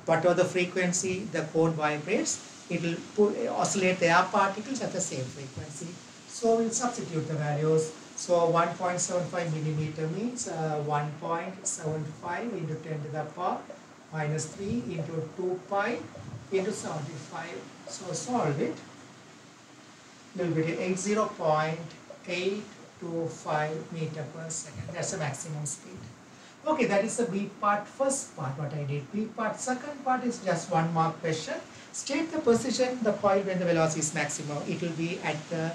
whatever the frequency the cone vibrates, it will oscillate the air particles at the same frequency. So we'll substitute the values. So 1.75 millimeter means 1.75 into 10 to the power minus 3 into 2 pi into 75. So solve it. It will be 80.825 meter per second. That's the maximum speed. Okay, that is the B part, first part what I did. B part, second part is just 1 mark question. State the position the coil when the velocity is maximum. It will be at the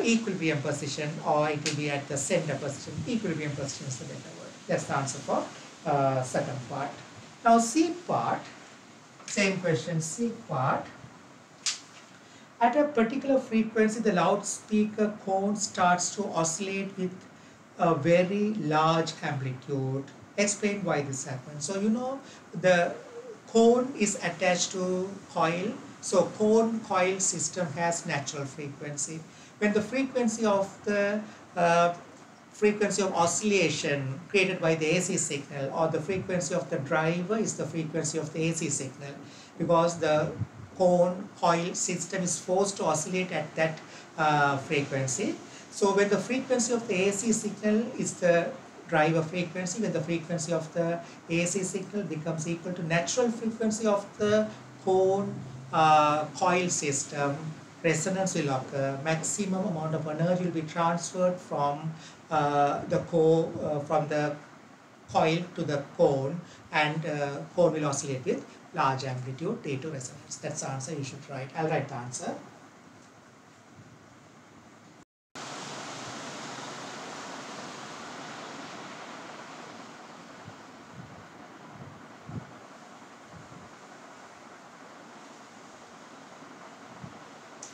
equilibrium position, or it will be at the center position. Equilibrium position is the better word. That's the answer for second part. Now C part, same question, C part. At a particular frequency, the loudspeaker cone starts to oscillate with a very large amplitude. Explain why this happens. So you know the cone is attached to coil. So cone coil system has natural frequency. When the frequency of the frequency of oscillation created by the AC signal, or the frequency of the driver is the frequency of the AC signal, because the cone coil system is forced to oscillate at that frequency. So when the frequency of the AC signal is the driver frequency, when the frequency of the AC signal becomes equal to natural frequency of the cone coil system, resonance will occur. Maximum amount of energy will be transferred from the coil to the cone, and cone will oscillate with large amplitude due to resonance. That's the answer you should write. I'll write the answer.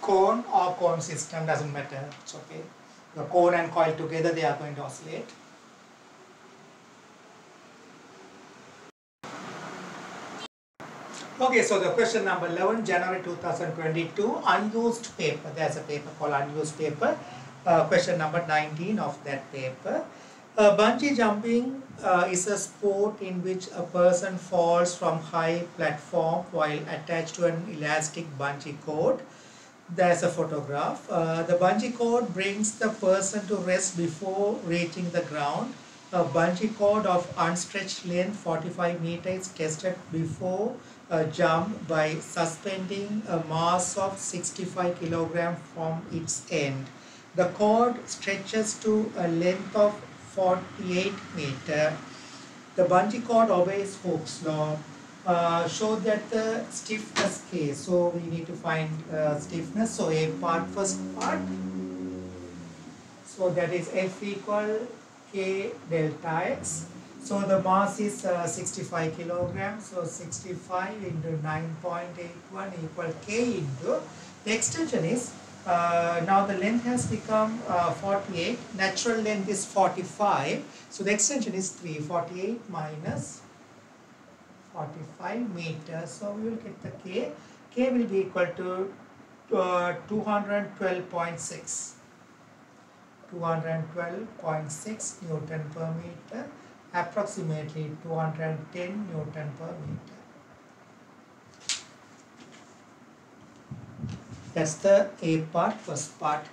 Cone or cone system, doesn't matter, it's okay. The cone and coil together, they are going to oscillate. Okay, so the question number 11, January 2022, unused paper. There's a paper called unused paper. Question number 19 of that paper. Bungee jumping is a sport in which a person falls from high platform while attached to an elastic bungee cord. There's a photograph. The bungee cord brings the person to rest before reaching the ground. A bungee cord of unstretched length 45 meters is tested before a jump by suspending a mass of 65 kilograms from its end. The cord stretches to a length of 48 meters. The bungee cord obeys Hooke's law. Show that the stiffness K. So we need to find stiffness. So A part, first part. So that is F equal K delta X. So the mass is 65 kilograms. So 65 into 9.81 equal K into, the extension is Now the length has become 48. Natural length is 45. So the extension is 348 minus 45 meters. So we will get the K. K will be equal to 212.6. 212.6 Newton per meter, approximately 210 Newton per meter. That's the A part, first part.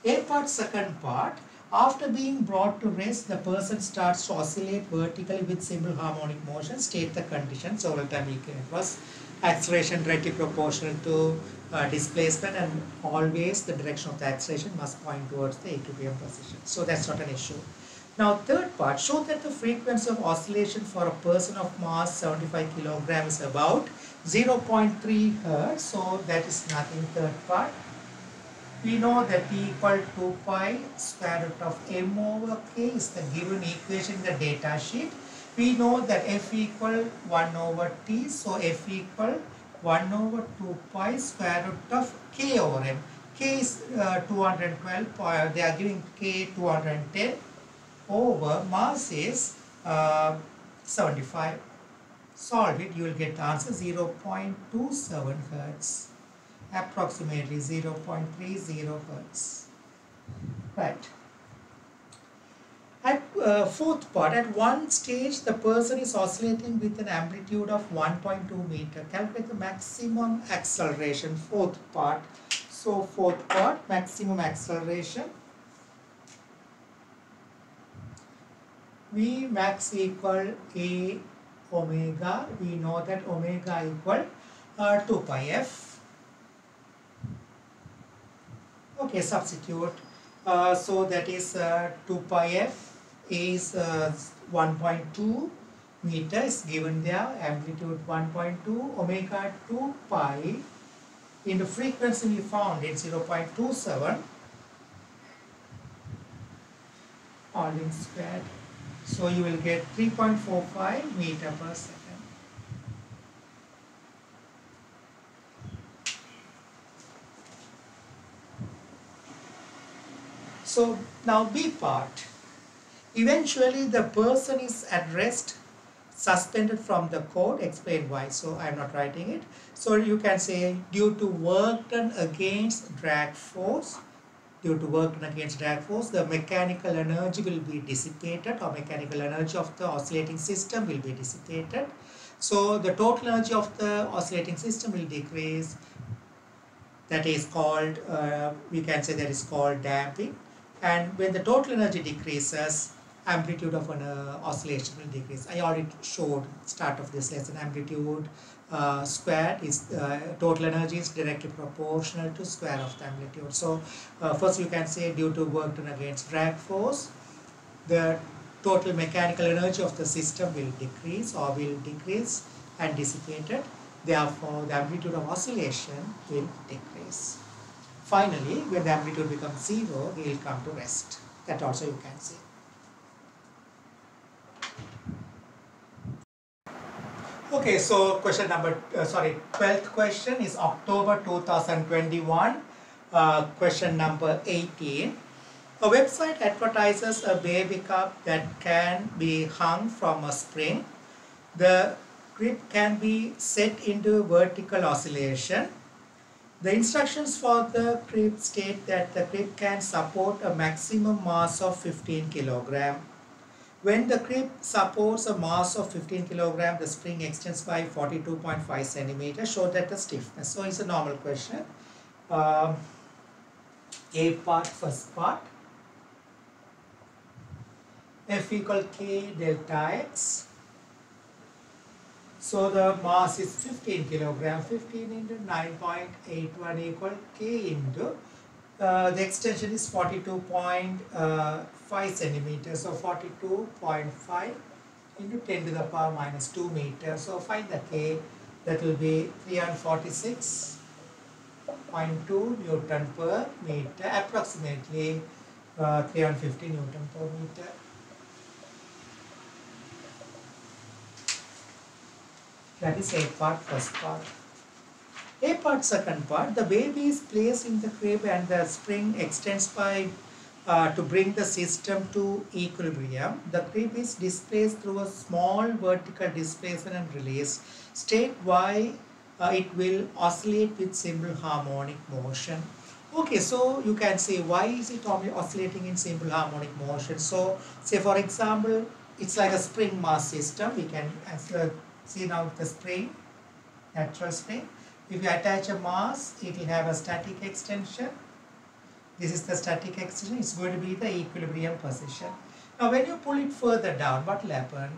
A part, second part. After being brought to rest, the person starts to oscillate vertically with simple harmonic motion. State the condition. So, all time it was acceleration directly proportional to displacement, and always the direction of the acceleration must point towards the equilibrium position. So, that's not an issue. Now, third part, show that the frequency of oscillation for a person of mass 75 kilograms is about 0.3 Hertz. So, that is nothing, third part. We know that T equal to pi square root of M over K is the given equation in the data sheet. We know that F equal 1 over T. So, F equal 1 over 2 pi square root of K over M. K is 212. They are giving K 210 over mass is 75. Solve it, you will get the answer 0.27 Hertz, approximately 0.30 Hertz. Right. At fourth part, at one stage the person is oscillating with an amplitude of 1.2 meter. Calculate the maximum acceleration, fourth part. So fourth part, maximum acceleration. V max equal A omega. We know that omega equal 2 pi f. Okay, substitute. So that is 2 pi f is 1.2 meter is given there, amplitude 1.2, omega 2 pi in the frequency we found it's 0.27 all in squared. So you will get 3.45 meter per second. So now B part. Eventually the person is at rest, suspended from the cord. Explain why. So I am not writing it. So you can say due to work done against drag force. Due to work done against drag force, the mechanical energy will be dissipated, or mechanical energy of the oscillating system will be dissipated. So the total energy of the oscillating system will decrease. That is called, we can say that is called damping. And when the total energy decreases, amplitude of an oscillation will decrease. I already showed start of this lesson, amplitude squared is total energy is directly proportional to square of the amplitude. So first you can say due to work done against drag force, the total mechanical energy of the system will decrease and dissipated. Therefore, the amplitude of oscillation will decrease. Finally, when the amplitude becomes 0, we will come to rest. That also you can say. Okay, so question number, 12th question is October 2021, question number 18. A website advertises a baby cup that can be hung from a spring. The grip can be set into vertical oscillation. The instructions for the grip state that the grip can support a maximum mass of 15 kg. When the grip supports a mass of 15 kg, the spring extends by 42.5 cm. Show that the stiffness. So it's a normal question. A part, first part. F equal K delta X. So the mass is 15 kg. 15 into 9.81 equal K into the extension is 42.5 centimeters. So 42.5 into 10 to the power minus 2 meters. So find the K. That will be 346.2 Newton per meter, approximately 350 Newton per meter. That is A part, first part. A part, second part, the baby is placed in the crib and the spring extends by to bring the system to equilibrium. The crib is displaced through a small vertical displacement and release. State why it will oscillate with simple harmonic motion. Okay, so you can say why is it oscillating in simple harmonic motion? So say for example, it's like a spring mass system. We can see now the spring, natural spring. If you attach a mass, it will have a static extension. This is the static extension. It's going to be the equilibrium position. Now when you pull it further down, what will happen?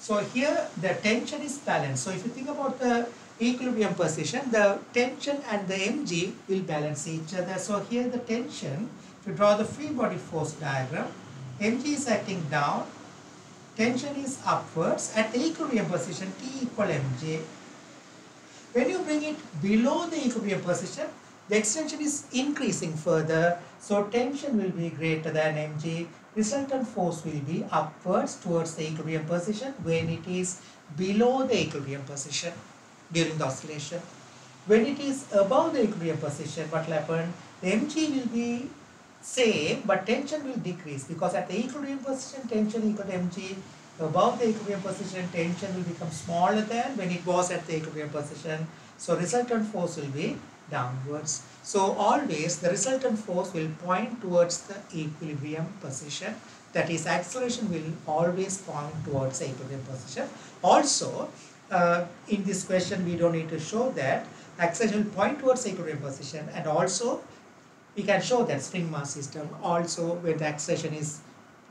So here the tension is balanced. So if you think about the equilibrium position, the tension and the mg will balance each other. So here the tension, if you draw the free body force diagram, mg is acting down, tension is upwards. At the equilibrium position, T equal mg. When you bring it below the equilibrium position, the extension is increasing further. So tension will be greater than mg. Resultant force will be upwards towards the equilibrium position when it is below the equilibrium position during the oscillation. When it is above the equilibrium position, what will happen? The mg will be same, but tension will decrease, because at the equilibrium position tension equal to mg. Above the equilibrium position tension will become smaller than when it was at the equilibrium position. So resultant force will be downwards. So always the resultant force will point towards the equilibrium position. That is, acceleration will always point towards the equilibrium position. Also, in this question we don't need to show that acceleration will point towards the equilibrium position, and also we can show that spring mass system also, when the acceleration is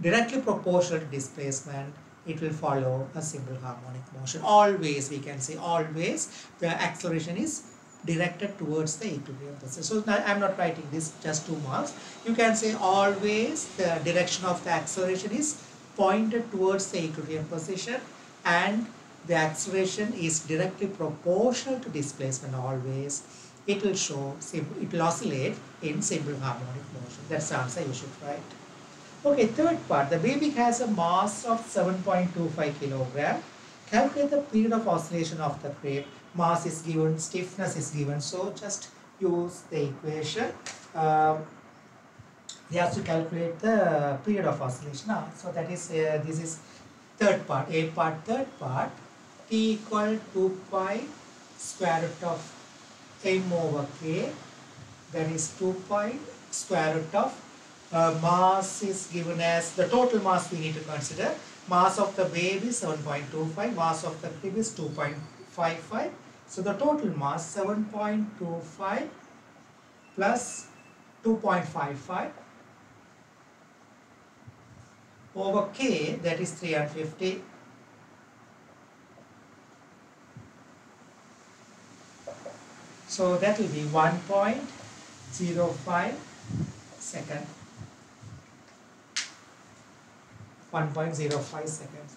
directly proportional to displacement, it will follow a simple harmonic motion. Always, we can say always, the acceleration is directed towards the equilibrium position. So now I am not writing this, just 2 marks. You can say always the direction of the acceleration is pointed towards the equilibrium position, and the acceleration is directly proportional to displacement always. It will show, it will oscillate in simple harmonic motion. That's the answer you should write. Okay, third part, the baby has a mass of 7.25 kilogram. Calculate the period of oscillation of the crib. Mass is given, stiffness is given. So just use the equation. They have to calculate the period of oscillation. So that is, this is third part, A part, third part. T equal 2 pi square root of m over k. That is 2 pi square root of mass is given as, the total mass we need to consider. Mass of the baby is 7.25, mass of the crib is 2.55. So the total mass 7.25 plus 2.55 over k, that is 350. So that will be 1.05 second. 1.05 seconds.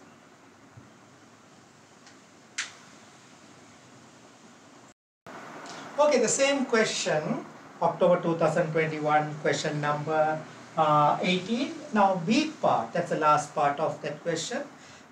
Okay, the same question, October 2021, question number 18. Now B part, that's the last part of that question.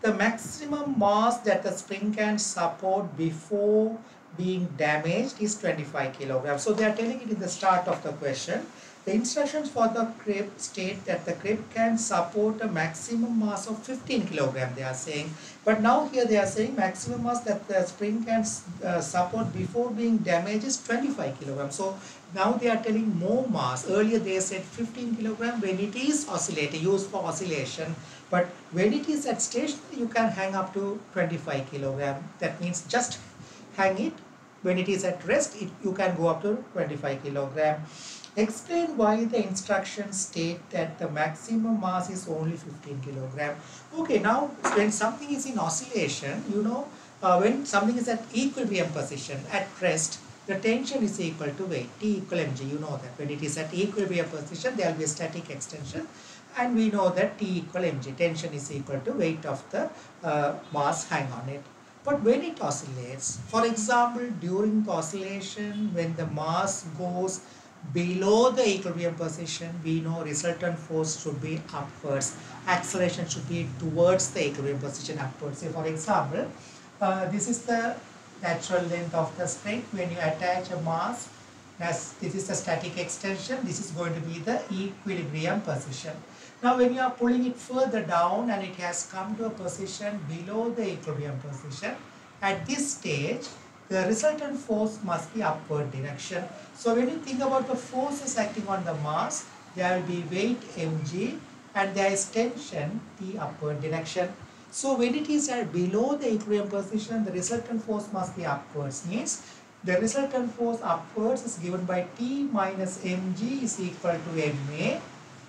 The maximum mass that the spring can support before being damaged is 25 kilograms. So they are telling it in the start of the question. The instructions for the crib state that the crib can support a maximum mass of 15 kilogram, they are saying. But now here they are saying maximum mass that the spring can support before being damaged is 25 kilograms. So now they are telling more mass. Earlier they said 15 kilogram when it is oscillating, used for oscillation. But when it is at stationary, you can hang up to 25 kilogram. That means just hang it. When it is at rest, you can go up to 25 kilogram. Explain why the instructions state that the maximum mass is only 15 kilogram. Okay, now when something is in oscillation, you know, when something is at equilibrium position, at rest, the tension is equal to weight, T equal mg, you know that. When it is at equilibrium position, there will be a static extension, and we know that T equal mg, tension is equal to weight of the mass hang on it. But when it oscillates, for example, during the oscillation, when the mass goes below the equilibrium position, we know resultant force should be upwards. Acceleration should be towards the equilibrium position, upwards. Say for example, This is the natural length of the spring. When you attach a mass, as this is the static extension, this is going to be the equilibrium position. Now when you are pulling it further down and it has come to a position below the equilibrium position, at this stage the resultant force must be upward direction. So when you think about the forces acting on the mass, there will be weight mg and there is tension T upward direction. So when it is at below the equilibrium position, the resultant force must be upwards. Means the resultant force upwards is given by T minus mg is equal to ma,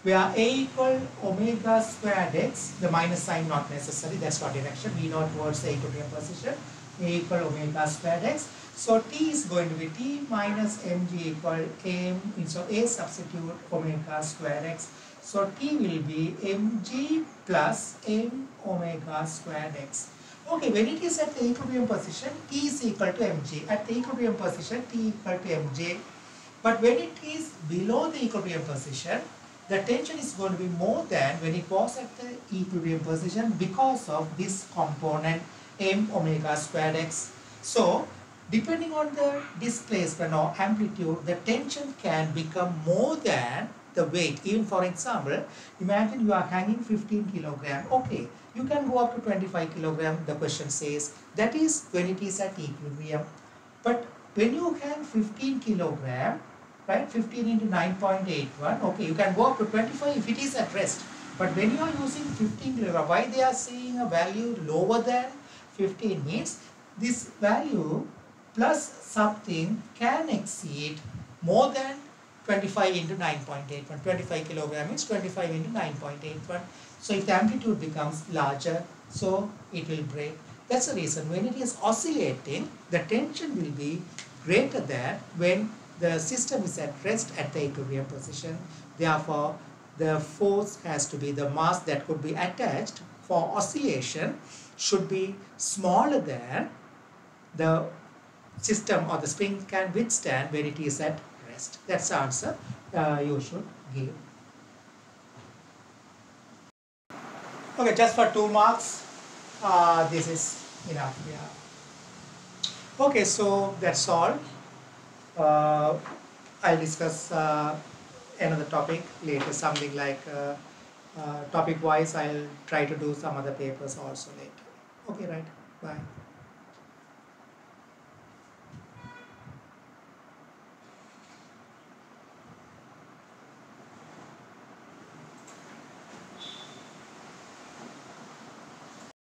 where a equal omega squared x, the minus sign not necessary, that's not direction, we know towards the equilibrium position, a equal omega squared x. So T is going to be T minus mg equal m, so a substitute omega squared x. So T will be mg plus m omega squared x. Okay, when it is at the equilibrium position, T is equal to mg. At the equilibrium position, T equal to mj. But when it is below the equilibrium position, the tension is going to be more than when it was at the equilibrium position because of this component m omega squared x. So, depending on the displacement or amplitude, the tension can become more than the weight. Even for example, imagine you are hanging 15 kilogram. Okay, you can go up to 25 kilogram, the question says. That is when it is at equilibrium. But when you hang 15 kilogram, right, 15 into 9.81, okay, you can go up to 25 if it is at rest. But when you are using 15 kilogram, why they are saying a value lower than 15 means this value plus something can exceed more than 25 into 9.81. 25 kilogram means 25 into 9.81. So if the amplitude becomes larger, so it will break. That's the reason when it is oscillating, the tension will be greater than when the system is at rest at the equilibrium position. Therefore, the force has to be, the mass that could be attached for oscillation should be smaller than the system or the spring can withstand when it is at rest. That's the answer you should give. Okay, just for 2 marks, this is enough. Yeah. Okay, so that's all. I'll discuss another topic later, something like topic wise. I'll try to do some other papers also later. Okay, right. Bye.